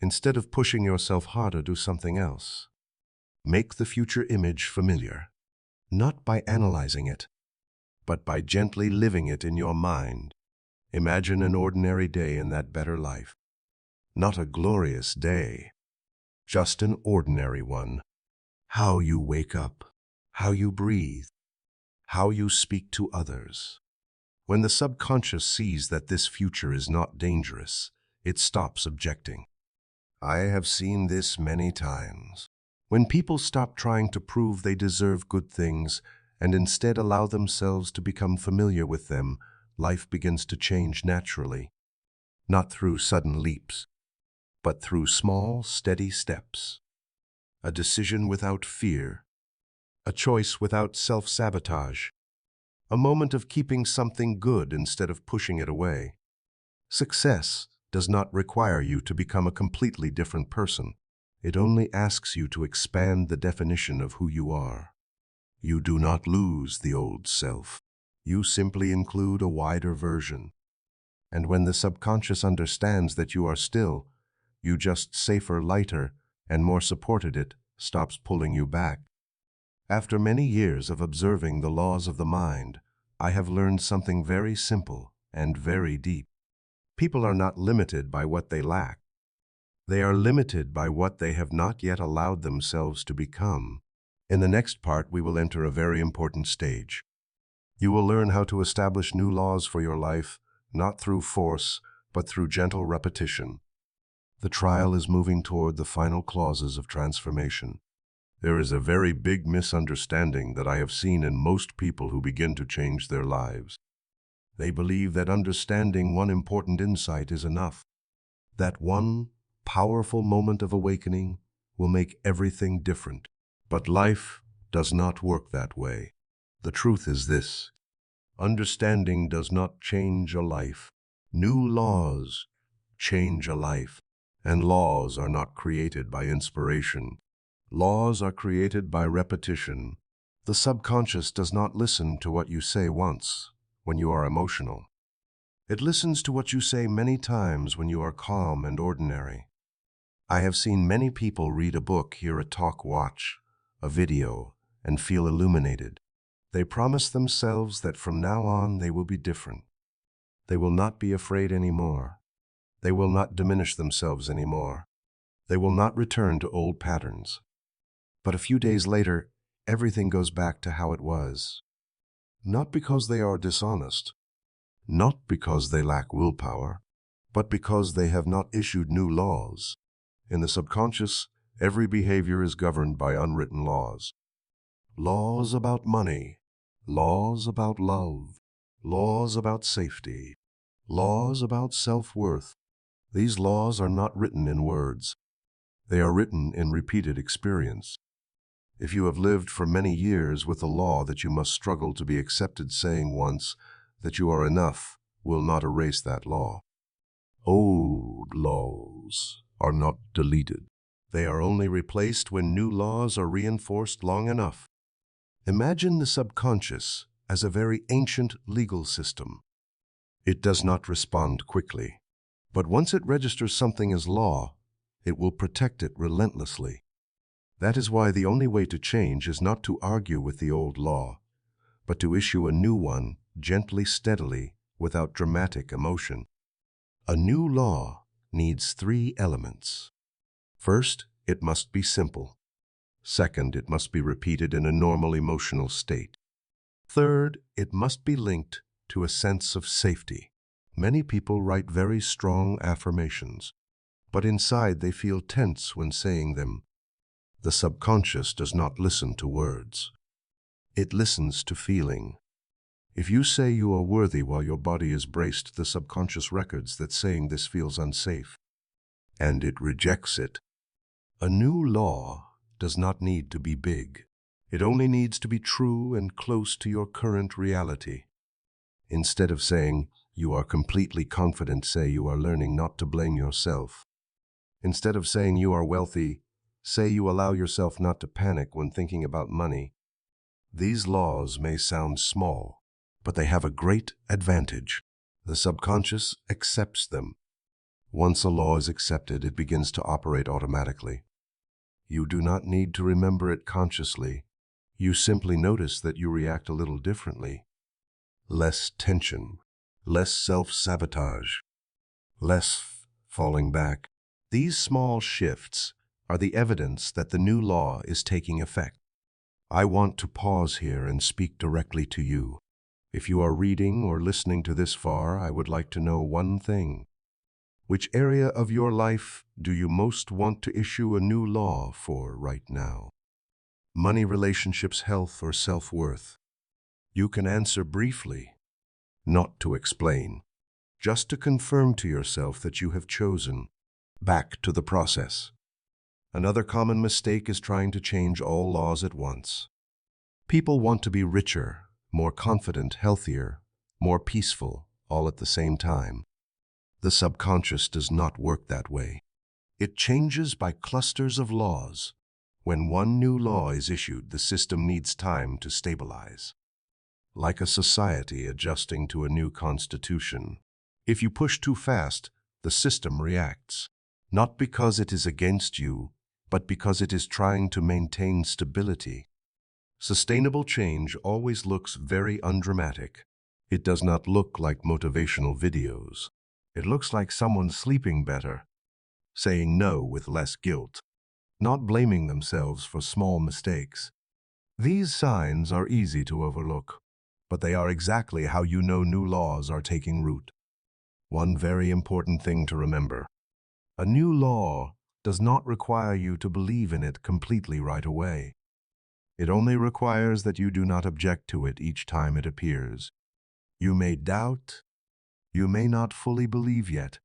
Instead of pushing yourself harder, do something else. Make the future image familiar, not by analyzing it, but by gently living it in your mind. Imagine an ordinary day in that better life. Not a glorious day, just an ordinary one. How you wake up, how you breathe, how you speak to others. When the subconscious sees that this future is not dangerous, It stops objecting. I have seen this many times. When people stop trying to prove they deserve good things and instead allow themselves to become familiar with them, life begins to change naturally, not through sudden leaps, but through small, steady steps. A decision without fear, a choice without self-sabotage, a moment of keeping something good instead of pushing it away. Success does not require you to become a completely different person. It only asks you to expand the definition of who you are. You do not lose the old self. You simply include a wider version. And when the subconscious understands that you are still, you just safer, lighter, and more supported, it stops pulling you back. After many years of observing the laws of the mind, I have learned something very simple and very deep. People are not limited by what they lack. They are limited by what they have not yet allowed themselves to become. In the next part, we will enter a very important stage. You will learn how to establish new laws for your life, not through force, but through gentle repetition. The trial is moving toward the final clauses of transformation. There is a very big misunderstanding that I have seen in most people who begin to change their lives. They believe that understanding one important insight is enough. That one powerful moment of awakening will make everything different. But life does not work that way. The truth is this: understanding does not change a life. New laws change a life. And laws are not created by inspiration. Laws are created by repetition. The subconscious does not listen to what you say once when you are emotional. It listens to what you say many times when you are calm and ordinary. I have seen many people read a book, hear a talk, watch a video, and feel illuminated. They promise themselves that from now on they will be different. They will not be afraid anymore. They will not diminish themselves anymore. They will not return to old patterns. But a few days later, everything goes back to how it was. Not because they are dishonest, not because they lack willpower, but because they have not issued new laws. In the subconscious, every behavior is governed by unwritten laws. Laws about money, laws about love, laws about safety, laws about self-worth. These laws are not written in words. They are written in repeated experience. If you have lived for many years with a law that you must struggle to be accepted, saying once that you are enough will not erase that law. Old laws are not deleted. They are only replaced when new laws are reinforced long enough. Imagine the subconscious as a very ancient legal system. It does not respond quickly, but once it registers something as law, it will protect it relentlessly. That is why the only way to change is not to argue with the old law, but to issue a new one gently, steadily, without dramatic emotion. A new law needs 3 elements. First, it must be simple. Second, it must be repeated in a normal emotional state. Third, it must be linked to a sense of safety. Many people write very strong affirmations, but inside they feel tense when saying them. The subconscious does not listen to words. It listens to feeling. If you say you are worthy while your body is braced, the subconscious records that saying this feels unsafe, and it rejects it. A new law does not need to be big. It only needs to be true and close to your current reality. Instead of saying you are completely confident, say you are learning not to blame yourself. Instead of saying you are wealthy, say you allow yourself not to panic when thinking about money. These laws may sound small, but they have a great advantage. The subconscious accepts them. Once a law is accepted, it begins to operate automatically. You do not need to remember it consciously. You simply notice that you react a little differently. Less tension, less self-sabotage, less falling back. These small shifts are the evidence that the new law is taking effect. I want to pause here and speak directly to you. If you are reading or listening to this far, I would like to know one thing. Which area of your life do you most want to issue a new law for right now? Money, relationships, health, or self-worth? You can answer briefly, not to explain, just to confirm to yourself that you have chosen. Back to the process. Another common mistake is trying to change all laws at once. People want to be richer, more confident, healthier, more peaceful, all at the same time. The subconscious does not work that way. It changes by clusters of laws. When one new law is issued, the system needs time to stabilize. Like a society adjusting to a new constitution. If you push too fast, the system reacts. Not because it is against you, but because it is trying to maintain stability. Sustainable change always looks very undramatic. It does not look like motivational videos. It looks like someone sleeping better, saying no with less guilt, not blaming themselves for small mistakes. These signs are easy to overlook, but they are exactly how you know new laws are taking root. One very important thing to remember: a new law does not require you to believe in it completely right away. It only requires that you do not object to it each time it appears. You may doubt, you may not fully believe yet,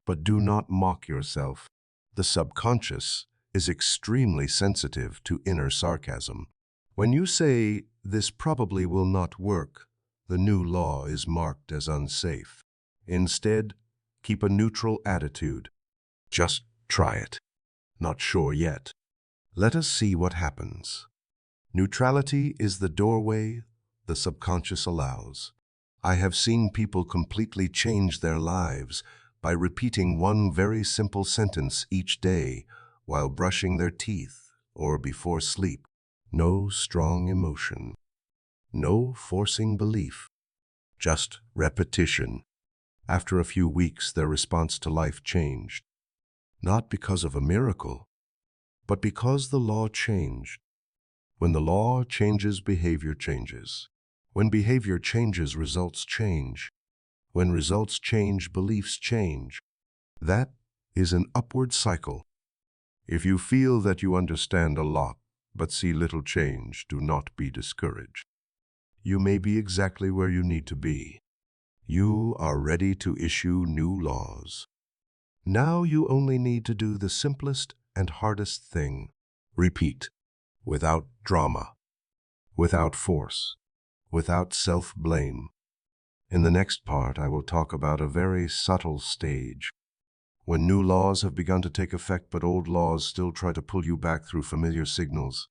but do not mock yourself. The subconscious is extremely sensitive to inner sarcasm. When you say, "This probably will not work," the new law is marked as unsafe. Instead, keep a neutral attitude. Just try it. Not sure yet. Let us see what happens. Neutrality is the doorway the subconscious allows. I have seen people completely change their lives by repeating one very simple sentence each day while brushing their teeth or before sleep. No strong emotion. No forcing belief. Just repetition. After a few weeks, their response to life changed. Not because of a miracle, but because the law changed. When the law changes, behavior changes. When behavior changes, results change. When results change, beliefs change. That is an upward cycle. If you feel that you understand a lot but see little change, do not be discouraged. You may be exactly where you need to be. You are ready to issue new laws. Now you only need to do the simplest and hardest thing. Repeat, without drama, without force, without self-blame. In the next part, I will talk about a very subtle stage, when new laws have begun to take effect but old laws still try to pull you back through familiar signals.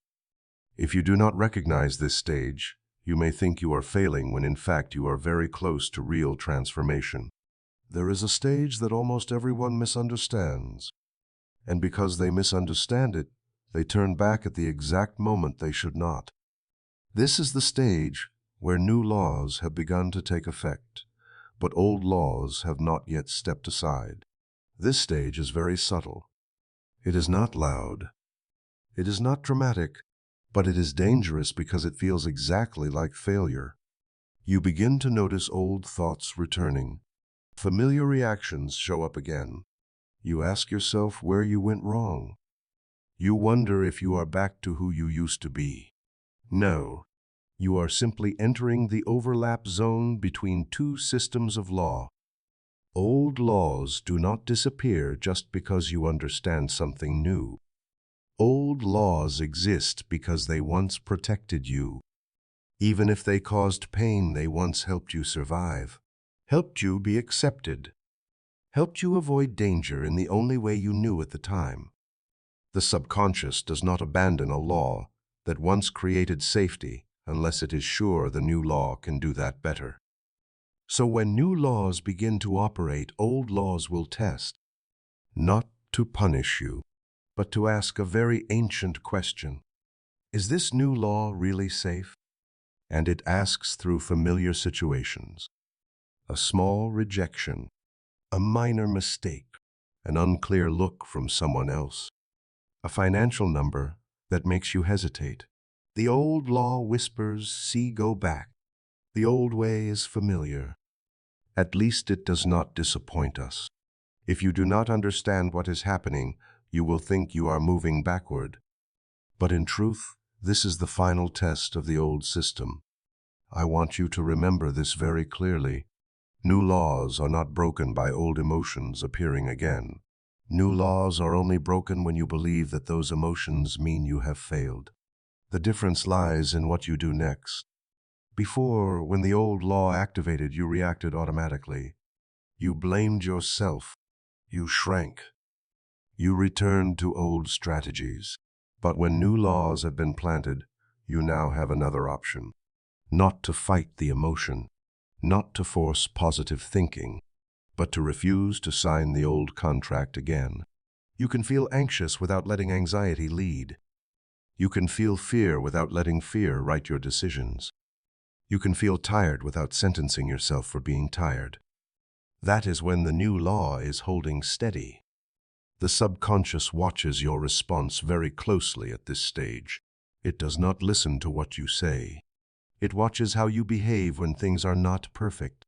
If you do not recognize this stage, you may think you are failing when in fact you are very close to real transformation. There is a stage that almost everyone misunderstands, and because they misunderstand it, they turn back at the exact moment they should not. This is the stage where new laws have begun to take effect, but old laws have not yet stepped aside. This stage is very subtle. It is not loud. It is not dramatic, but it is dangerous because it feels exactly like failure. You begin to notice old thoughts returning. Familiar reactions show up again. You ask yourself where you went wrong. You wonder if you are back to who you used to be. No, you are simply entering the overlap zone between two systems of law. Old laws do not disappear just because you understand something new. Old laws exist because they once protected you. Even if they caused pain, they once helped you survive, helped you be accepted, helped you avoid danger in the only way you knew at the time. The subconscious does not abandon a law that once created safety unless it is sure the new law can do that better. So when new laws begin to operate, old laws will test, not to punish you, but to ask a very ancient question. Is this new law really safe? And it asks through familiar situations. A small rejection, a minor mistake, an unclear look from someone else, a financial number that makes you hesitate. The old law whispers, "See, go back. The old way is familiar. At least it does not disappoint us." If you do not understand what is happening, you will think you are moving backward. But in truth, this is the final test of the old system. I want you to remember this very clearly. New laws are not broken by old emotions appearing again. New laws are only broken when you believe that those emotions mean you have failed. The difference lies in what you do next. Before, when the old law activated, you reacted automatically. You blamed yourself. You shrank. You returned to old strategies. But when new laws have been planted, you now have another option. Not to fight the emotion, not to force positive thinking, but to refuse to sign the old contract again. You can feel anxious without letting anxiety lead. You can feel fear without letting fear write your decisions. You can feel tired without sentencing yourself for being tired. That is when the new law is holding steady. The subconscious watches your response very closely at this stage. It does not listen to what you say. It watches how you behave when things are not perfect.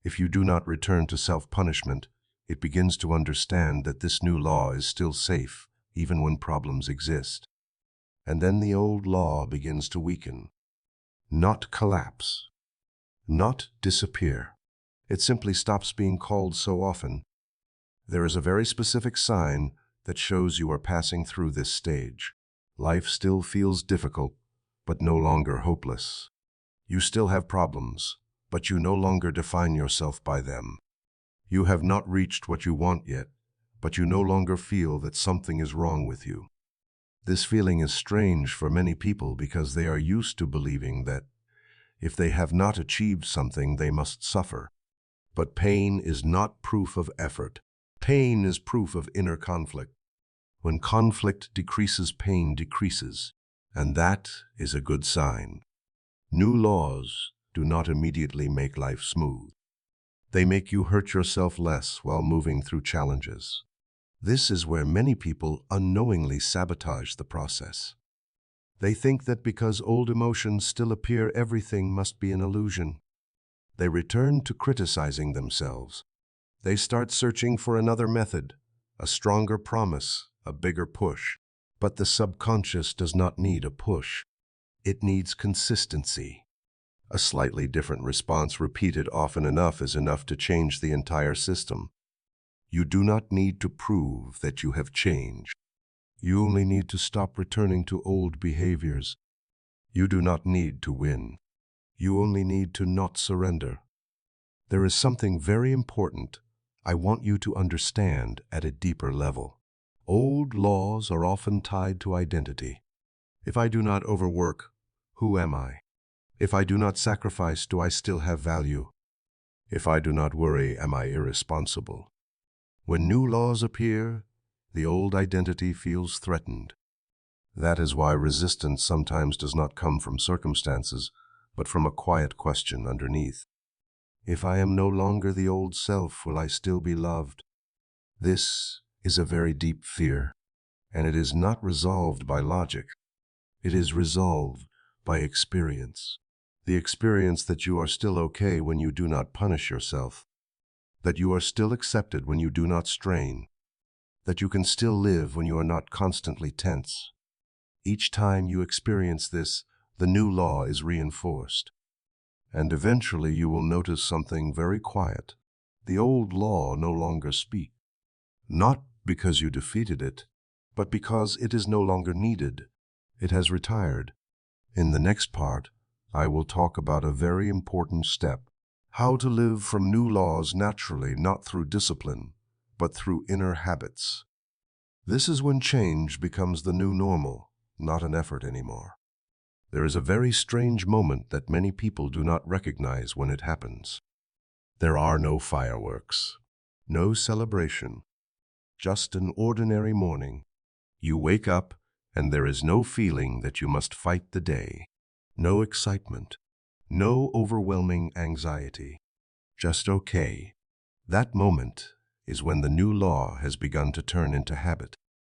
If you do not return to self-punishment, it begins to understand that this new law is still safe, even when problems exist. And then the old law begins to weaken. Not collapse. Not disappear. It simply stops being called so often. There is a very specific sign that shows you are passing through this stage. Life still feels difficult, but no longer hopeless. You still have problems, but you no longer define yourself by them. You have not reached what you want yet, but you no longer feel that something is wrong with you. This feeling is strange for many people because they are used to believing that if they have not achieved something, they must suffer. But pain is not proof of effort. Pain is proof of inner conflict. When conflict decreases, pain decreases, and that is a good sign. New laws do not immediately make life smooth. They make you hurt yourself less while moving through challenges. This is where many people unknowingly sabotage the process. They think that because old emotions still appear, everything must be an illusion. They return to criticizing themselves. They start searching for another method, a stronger promise, a bigger push. But the subconscious does not need a push. It needs consistency. A slightly different response repeated often enough is enough to change the entire system. You do not need to prove that you have changed. You only need to stop returning to old behaviors. You do not need to win. You only need to not surrender. There is something very important I want you to understand at a deeper level. Old laws are often tied to identity. If I do not overwork, who am I? If I do not sacrifice, do I still have value? If I do not worry, am I irresponsible? When new laws appear, the old identity feels threatened. That is why resistance sometimes does not come from circumstances, but from a quiet question underneath. If I am no longer the old self, will I still be loved? This is a very deep fear, and it is not resolved by logic. It is resolved by experience. The experience that you are still okay when you do not punish yourself, that you are still accepted when you do not strain, that you can still live when you are not constantly tense. Each time you experience this, the new law is reinforced. And eventually you will notice something very quiet. The old law no longer speaks. Not because you defeated it, but because it is no longer needed. It has retired. In the next part, I will talk about a very important step: how to live from new laws naturally, not through discipline, but through inner habits. This is when change becomes the new normal, not an effort anymore. There is a very strange moment that many people do not recognize when it happens. There are no fireworks, no celebration, just an ordinary morning. You wake up, and there is no feeling that you must fight the day, no excitement, no overwhelming anxiety, just okay. That moment is when the new law has begun to turn into habit.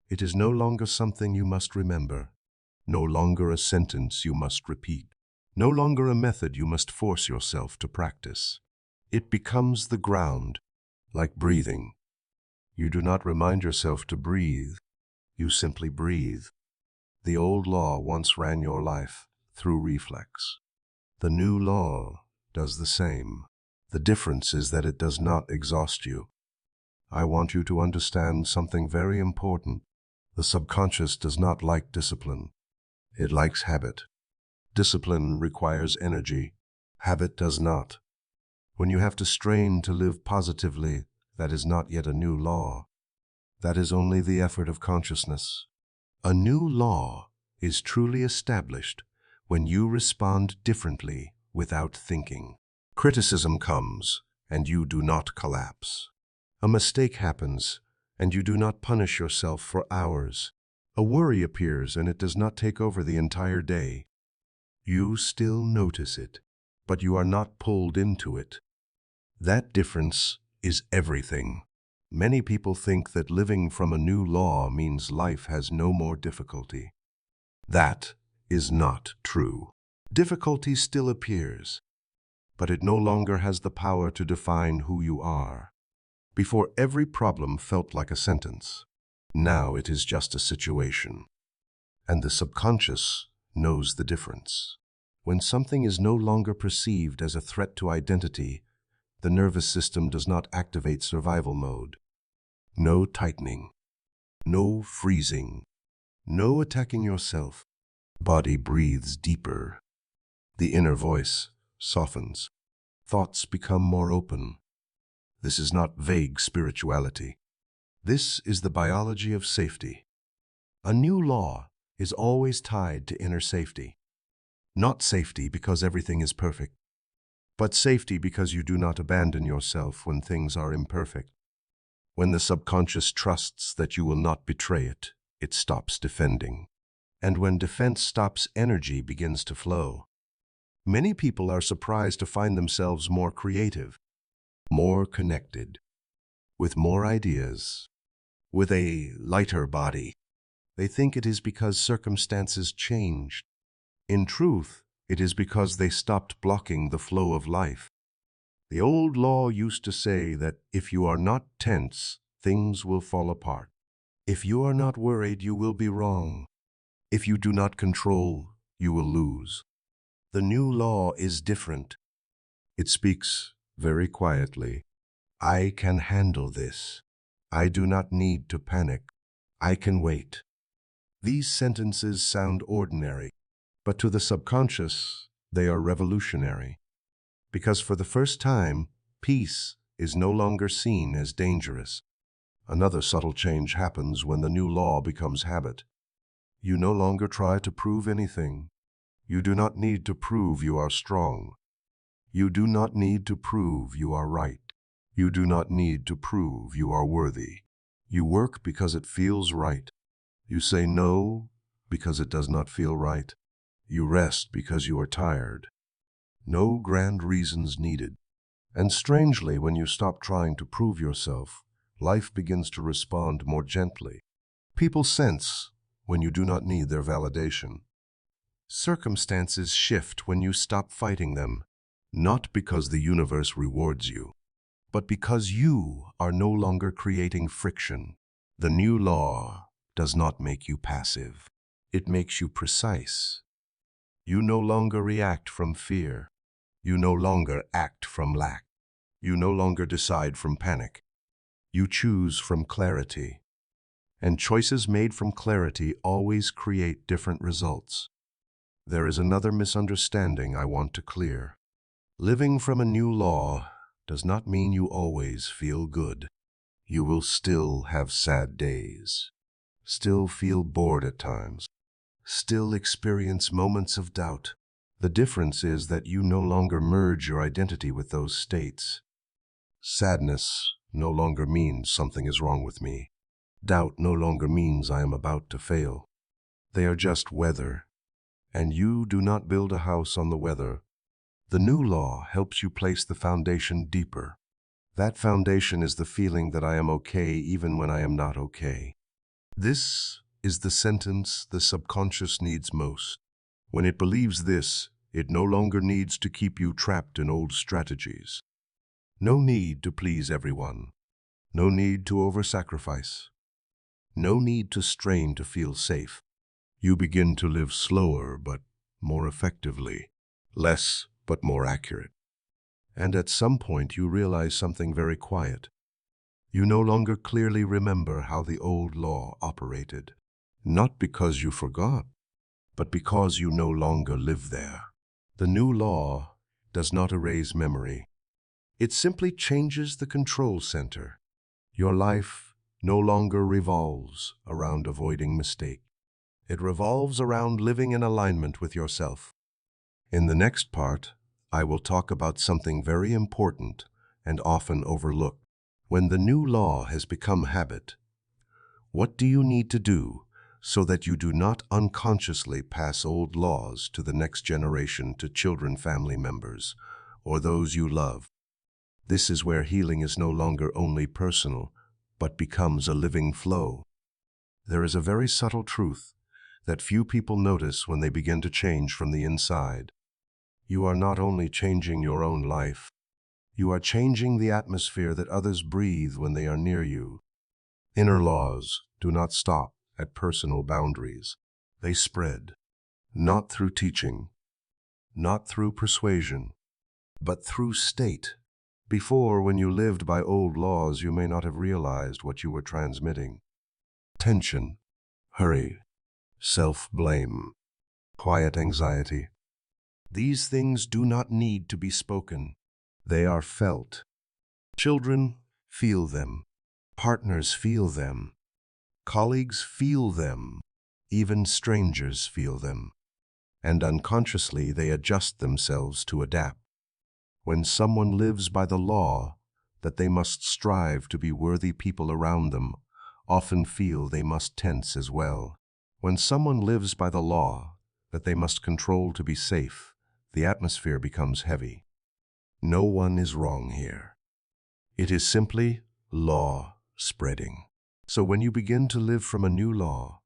It is no longer something you must remember, no longer a sentence you must repeat, no longer a method you must force yourself to practice. It becomes the ground, like breathing. You do not remind yourself to breathe. You simply breathe. The old law once ran your life through reflex. The new law does the same. The difference is that it does not exhaust you. I want you to understand something very important. The subconscious does not like discipline. It likes habit. Discipline requires energy. Habit does not. When you have to strain to live positively, that is not yet a new law. That is only the effort of consciousness. A new law is truly established when you respond differently without thinking. Criticism comes, and you do not collapse. A mistake happens, and you do not punish yourself for hours. A worry appears, and it does not take over the entire day. You still notice it, but you are not pulled into it. That difference is everything. Many people think that living from a new law means life has no more difficulty. That is not true. Difficulty still appears, but it no longer has the power to define who you are. Before, every problem felt like a sentence. Now it is just a situation. And the subconscious knows the difference. When something is no longer perceived as a threat to identity, the nervous system does not activate survival mode. No tightening, no freezing, no attacking yourself. Body breathes deeper. The inner voice softens. Thoughts become more open. This is not vague spirituality. This is the biology of safety. A new law is always tied to inner safety. Not safety because everything is perfect, but safety because you do not abandon yourself when things are imperfect. When the subconscious trusts that you will not betray it, it stops defending. And when defense stops, energy begins to flow. Many people are surprised to find themselves more creative, more connected, with more ideas, with a lighter body. They think it is because circumstances changed. In truth, it is because they stopped blocking the flow of life. The old law used to say that if you are not tense, things will fall apart. If you are not worried, you will be wrong. If you do not control, you will lose. The new law is different. It speaks very quietly. I can handle this. I do not need to panic. I can wait. These sentences sound ordinary, but to the subconscious, they are revolutionary. Because for the first time, peace is no longer seen as dangerous. Another subtle change happens when the new law becomes habit. You no longer try to prove anything. You do not need to prove you are strong. You do not need to prove you are right. You do not need to prove you are worthy. You work because it feels right. You say no because it does not feel right. You rest because you are tired. No grand reasons needed. And strangely, when you stop trying to prove yourself, life begins to respond more gently. People sense when you do not need their validation. Circumstances shift when you stop fighting them, not because the universe rewards you, but because you are no longer creating friction. The new law does not make you passive. It makes you precise. You no longer react from fear. You no longer act from lack. You no longer decide from panic. You choose from clarity. And choices made from clarity always create different results. There is another misunderstanding I want to clear. Living from a new law does not mean you always feel good. You will still have sad days, still feel bored at times, still experience moments of doubt. The difference is that you no longer merge your identity with those states. Sadness no longer means something is wrong with me. Doubt no longer means I am about to fail. They are just weather, and you do not build a house on the weather. The new law helps you place the foundation deeper. That foundation is the feeling that I am okay even when I am not okay. This is the sentence the subconscious needs most. When it believes this, it no longer needs to keep you trapped in old strategies. No need to please everyone. No need to over-sacrifice. No need to strain to feel safe. You begin to live slower but more effectively, less but more accurate. And at some point you realize something very quiet. You no longer clearly remember how the old law operated. Not because you forgot, but because you no longer live there. The new law does not erase memory. It simply changes the control center. Your life no longer revolves around avoiding mistake. It revolves around living in alignment with yourself. In the next part, I will talk about something very important and often overlooked. When the new law has become habit, what do you need to do so that you do not unconsciously pass old laws to the next generation, to children, family members, or those you love? This is where healing is no longer only personal, but becomes a living flow. There is a very subtle truth that few people notice when they begin to change from the inside. You are not only changing your own life, you are changing the atmosphere that others breathe when they are near you. Inner laws do not stop at personal boundaries. They spread, not through teaching, not through persuasion, but through state. Before, when you lived by old laws, you may not have realized what you were transmitting. Tension, hurry, self-blame, quiet anxiety. These things do not need to be spoken. They are felt. Children feel them. Partners feel them. Colleagues feel them. Even strangers feel them. And unconsciously they adjust themselves to adapt. When someone lives by the law that they must strive to be worthy, people around them often feel they must tense as well. When someone lives by the law that they must control to be safe, the atmosphere becomes heavy. No one is wrong here. It is simply law spreading. So when you begin to live from a new law,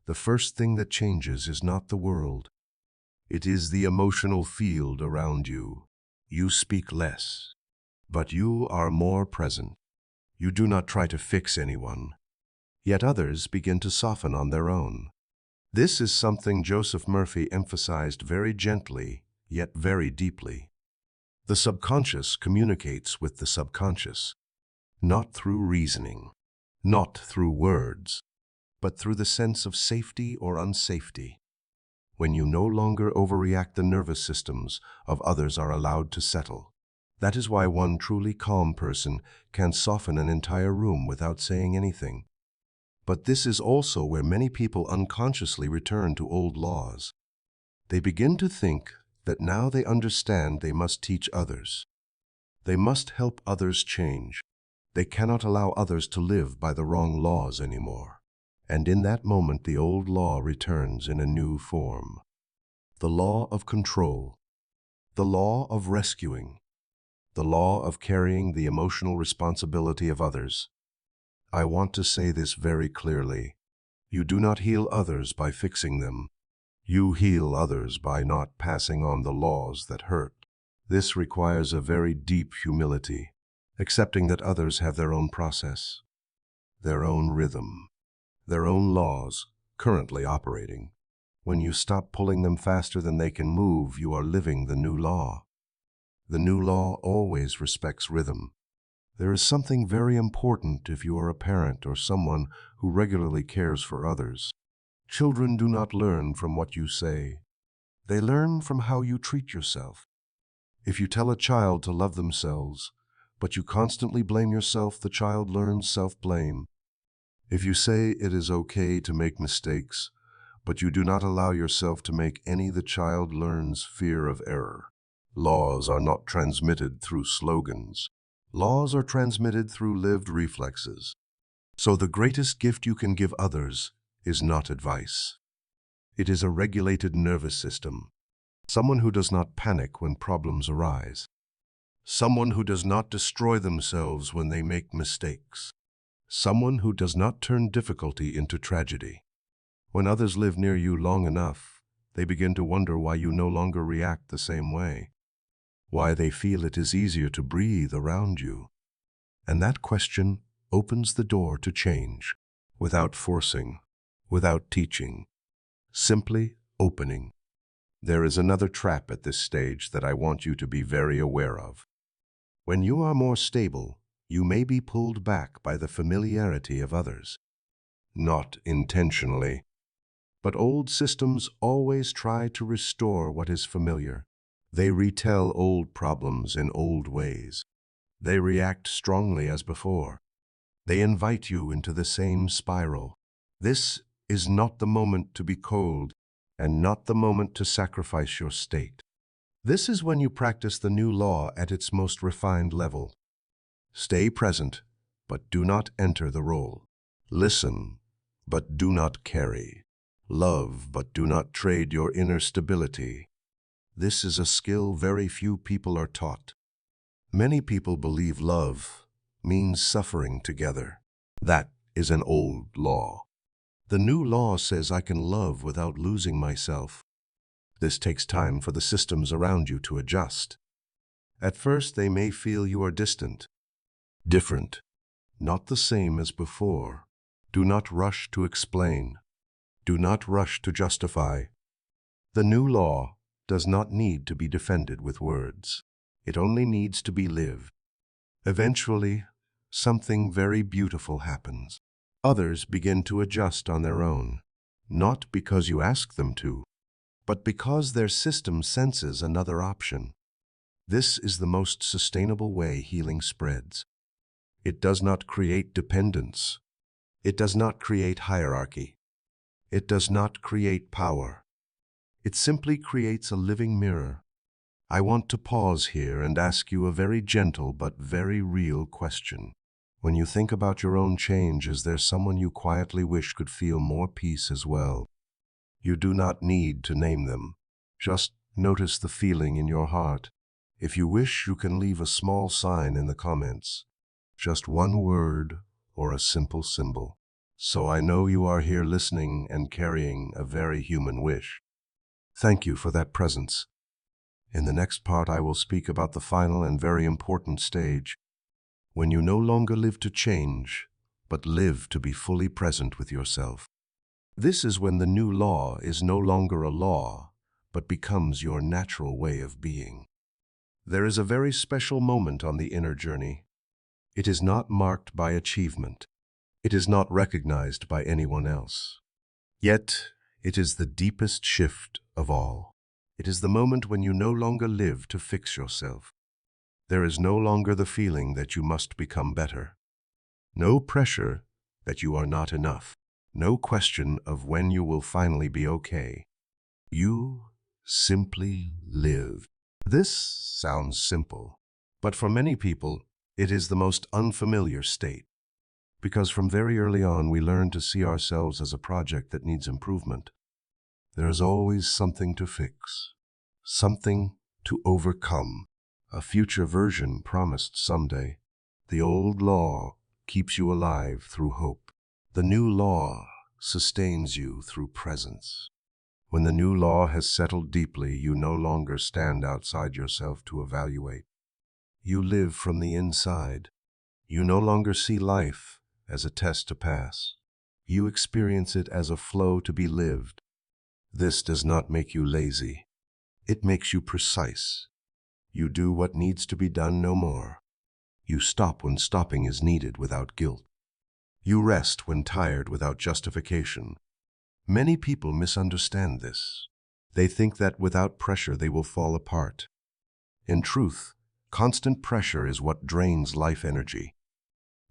the first thing that changes is not the world. It is the emotional field around you. You speak less, but you are more present. You do not try to fix anyone, yet others begin to soften on their own. This is something Joseph Murphy emphasized very gently, yet very deeply. The subconscious communicates with the subconscious, not through reasoning, not through words, but through the sense of safety or unsafety. When you no longer overreact, the nervous systems of others are allowed to settle. That is why one truly calm person can soften an entire room without saying anything. But this is also where many people unconsciously return to old laws. They begin to think that now they understand they must teach others. They must help others change. They cannot allow others to live by the wrong laws anymore. And in that moment, the old law returns in a new form. The law of control, the law of rescuing, the law of carrying the emotional responsibility of others. I want to say this very clearly. You do not heal others by fixing them. You heal others by not passing on the laws that hurt. This requires a very deep humility, accepting that others have their own process, their own rhythm, their own laws currently operating. When you stop pulling them faster than they can move, you are living the new law. The new law always respects rhythm. There is something very important if you are a parent or someone who regularly cares for others. Children do not learn from what you say. They learn from how you treat yourself. If you tell a child to love themselves, but you constantly blame yourself, the child learns self-blame. If you say it is okay to make mistakes, but you do not allow yourself to make any, the child learns fear of error. Laws are not transmitted through slogans. Laws are transmitted through lived reflexes. So the greatest gift you can give others is not advice. It is a regulated nervous system. Someone who does not panic when problems arise. Someone who does not destroy themselves when they make mistakes. Someone who does not turn difficulty into tragedy. When others live near you long enough, they begin to wonder why you no longer react the same way, why they feel it is easier to breathe around you. And that question opens the door to change, without forcing, without teaching, simply opening. There is another trap at this stage that I want you to be very aware of. When you are more stable, you may be pulled back by the familiarity of others. Not intentionally, but old systems always try to restore what is familiar. They retell old problems in old ways. They react strongly as before. They invite you into the same spiral. This is not the moment to be cold, and not the moment to sacrifice your state. This is when you practice the new law at its most refined level. Stay present, but do not enter the role. Listen, but do not carry. Love, but do not trade your inner stability. This is a skill very few people are taught. Many people believe love means suffering together. That is an old law. The new law says I can love without losing myself. This takes time for the systems around you to adjust. At first, they may feel you are distant, different, not the same as before. Do not rush to explain. Do not rush to justify. The new law does not need to be defended with words. It only needs to be lived. Eventually, something very beautiful happens. Others begin to adjust on their own, not because you ask them to, but because their system senses another option. This is the most sustainable way healing spreads. It does not create dependence. It does not create hierarchy. It does not create power. It simply creates a living mirror. I want to pause here and ask you a very gentle but very real question. When you think about your own change, is there someone you quietly wish could feel more peace as well? You do not need to name them. Just notice the feeling in your heart. If you wish, you can leave a small sign in the comments. Just one word or a simple symbol. So I know you are here listening and carrying a very human wish. Thank you for that presence. In the next part, I will speak about the final and very important stage, when you no longer live to change, but live to be fully present with yourself. This is when the new law is no longer a law, but becomes your natural way of being. There is a very special moment on the inner journey. It is not marked by achievement. It is not recognized by anyone else. Yet, it is the deepest shift of all. It is the moment when you no longer live to fix yourself. There is no longer the feeling that you must become better. No pressure that you are not enough. No question of when you will finally be okay. You simply live. This sounds simple, but for many people, it is the most unfamiliar state. Because from very early on, we learn to see ourselves as a project that needs improvement. There is always something to fix, something to overcome, a future version promised someday. The old law keeps you alive through hope. The new law sustains you through presence. When the new law has settled deeply, you no longer stand outside yourself to evaluate. You live from the inside. You no longer see life as a test to pass. You experience it as a flow to be lived. This does not make you lazy. It makes you precise. You do what needs to be done no more. You stop when stopping is needed without guilt. You rest when tired without justification. Many people misunderstand this. They think that without pressure they will fall apart. In truth, constant pressure is what drains life energy.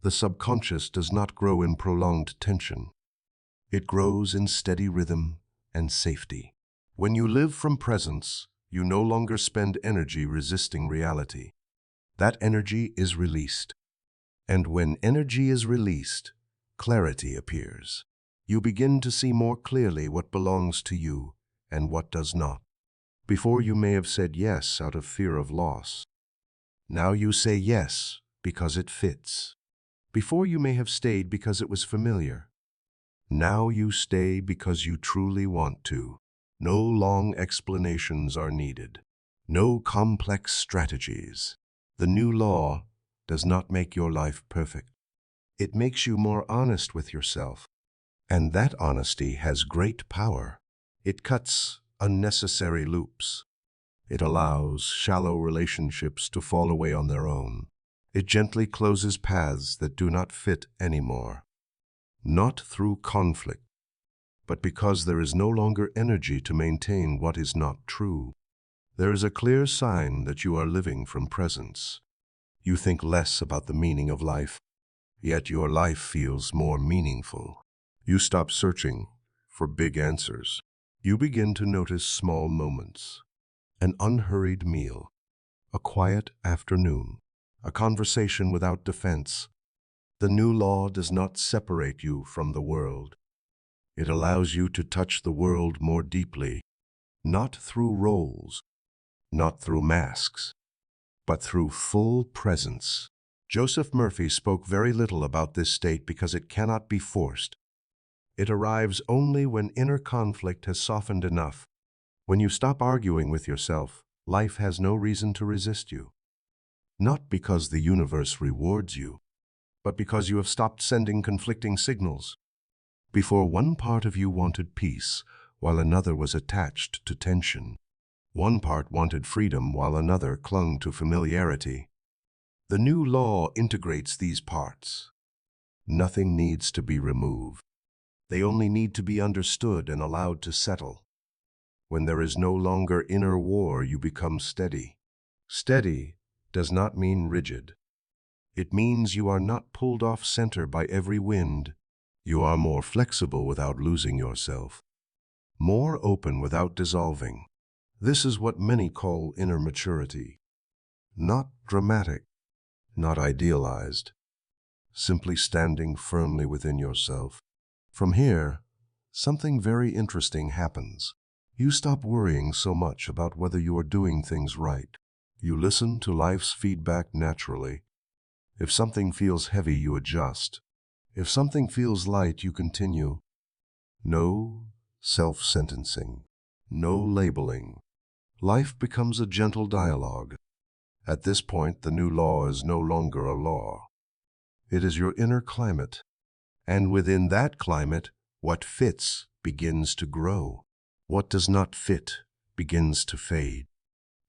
The subconscious does not grow in prolonged tension. It grows in steady rhythm and safety. When you live from presence, you no longer spend energy resisting reality. That energy is released. And when energy is released, clarity appears. You begin to see more clearly what belongs to you and what does not. Before, you may have said yes out of fear of loss. Now you say yes because it fits. Before, you may have stayed because it was familiar. Now you stay because you truly want to. No long explanations are needed. No complex strategies. The new law does not make your life perfect. It makes you more honest with yourself. And that honesty has great power. It cuts unnecessary loops. It allows shallow relationships to fall away on their own. It gently closes paths that do not fit anymore. Not through conflict, but because there is no longer energy to maintain what is not true. There is a clear sign that you are living from presence. You think less about the meaning of life, yet your life feels more meaningful. You stop searching for big answers. You begin to notice small moments. An unhurried meal, a quiet afternoon, a conversation without defense. The new law does not separate you from the world. It allows you to touch the world more deeply, not through roles, not through masks, but through full presence. Joseph Murphy spoke very little about this state because it cannot be forced. It arrives only when inner conflict has softened enough. When you stop arguing with yourself, life has no reason to resist you. Not because the universe rewards you, but because you have stopped sending conflicting signals. Before, one part of you wanted peace, while another was attached to tension. One part wanted freedom, while another clung to familiarity. The new law integrates these parts. Nothing needs to be removed. They only need to be understood and allowed to settle. When there is no longer inner war, you become steady. Steady does not mean rigid. It means you are not pulled off center by every wind. You are more flexible without losing yourself, more open without dissolving. This is what many call inner maturity. Not dramatic, not idealized, simply standing firmly within yourself. From here, something very interesting happens. You stop worrying so much about whether you are doing things right. You listen to life's feedback naturally. If something feels heavy, you adjust. If something feels light, you continue. No self-sentencing, no labeling. Life becomes a gentle dialogue. At this point, the new law is no longer a law. It is your inner climate. And within that climate, what fits begins to grow. What does not fit begins to fade.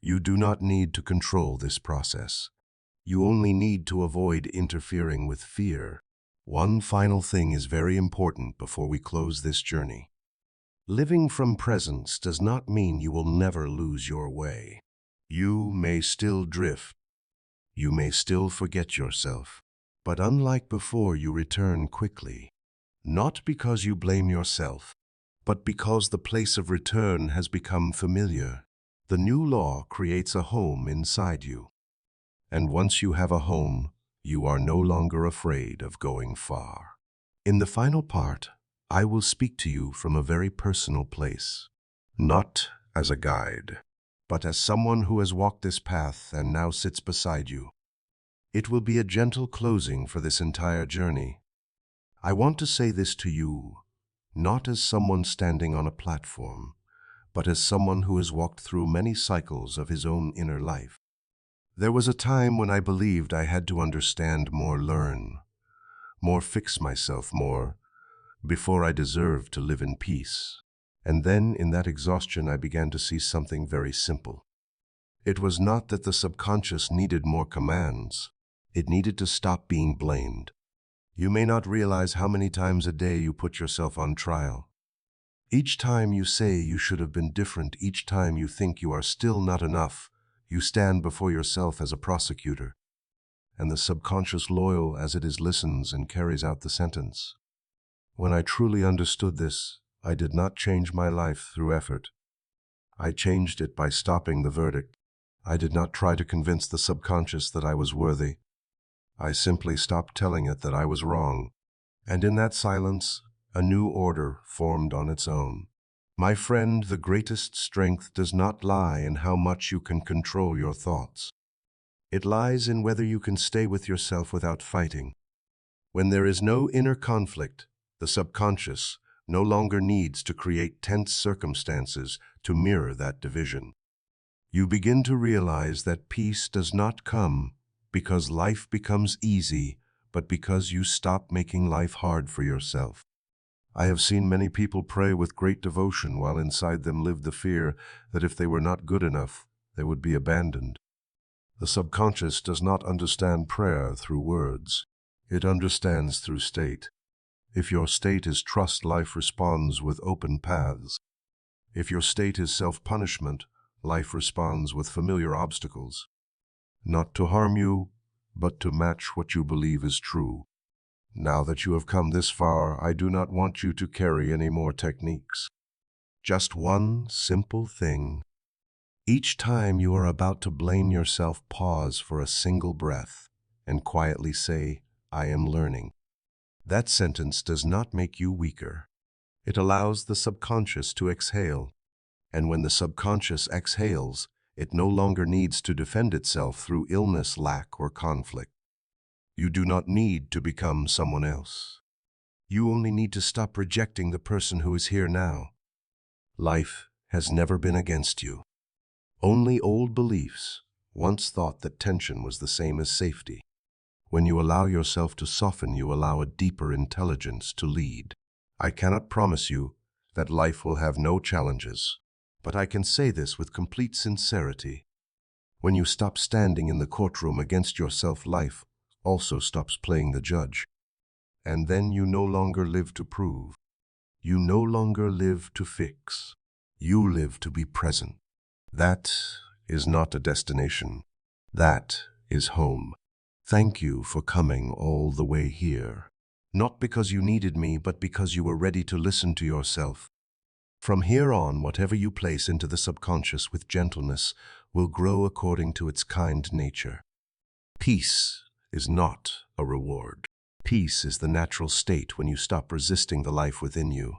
You do not need to control this process. You only need to avoid interfering with fear. One final thing is very important before we close this journey. Living from presence does not mean you will never lose your way. You may still drift. You may still forget yourself. But unlike before, you return quickly. Not because you blame yourself, but because the place of return has become familiar. The new law creates a home inside you. And once you have a home, you are no longer afraid of going far. In the final part, I will speak to you from a very personal place, not as a guide, but as someone who has walked this path and now sits beside you. It will be a gentle closing for this entire journey. I want to say this to you, not as someone standing on a platform, but as someone who has walked through many cycles of his own inner life. There was a time when I believed I had to understand more, learn, more, fix myself more, before I deserved to live in peace. And then, in that exhaustion, I began to see something very simple. It was not that the subconscious needed more commands. It needed to stop being blamed. You may not realize how many times a day you put yourself on trial. Each time you say you should have been different, each time you think you are still not enough, you stand before yourself as a prosecutor. And the subconscious, loyal as it is, listens and carries out the sentence. When I truly understood this, I did not change my life through effort. I changed it by stopping the verdict. I did not try to convince the subconscious that I was worthy. I simply stopped telling it that I was wrong. And in that silence, a new order formed on its own. My friend, the greatest strength does not lie in how much you can control your thoughts. It lies in whether you can stay with yourself without fighting. When there is no inner conflict, the subconscious no longer needs to create tense circumstances to mirror that division. You begin to realize that peace does not come because life becomes easy, but because you stop making life hard for yourself. I have seen many people pray with great devotion while inside them lived the fear that if they were not good enough, they would be abandoned. The subconscious does not understand prayer through words. It understands through state. If your state is trust, life responds with open paths. If your state is self-punishment, life responds with familiar obstacles. Not to harm you, but to match what you believe is true. Now that you have come this far, I do not want you to carry any more techniques. Just one simple thing. Each time you are about to blame yourself, pause for a single breath and quietly say, I am learning. That sentence does not make you weaker. It allows the subconscious to exhale. And when the subconscious exhales, it no longer needs to defend itself through illness, lack, or conflict. You do not need to become someone else. You only need to stop rejecting the person who is here now. Life has never been against you. Only old beliefs once thought that tension was the same as safety. When you allow yourself to soften, you allow a deeper intelligence to lead. I cannot promise you that life will have no challenges, but I can say this with complete sincerity. When you stop standing in the courtroom against yourself, life also stops playing the judge. And then you no longer live to prove. You no longer live to fix. You live to be present. That is not a destination. That is home. Thank you for coming all the way here. Not because you needed me, but because you were ready to listen to yourself. From here on, whatever you place into the subconscious with gentleness will grow according to its kind nature. Peace is not a reward. Peace is the natural state when you stop resisting the life within you.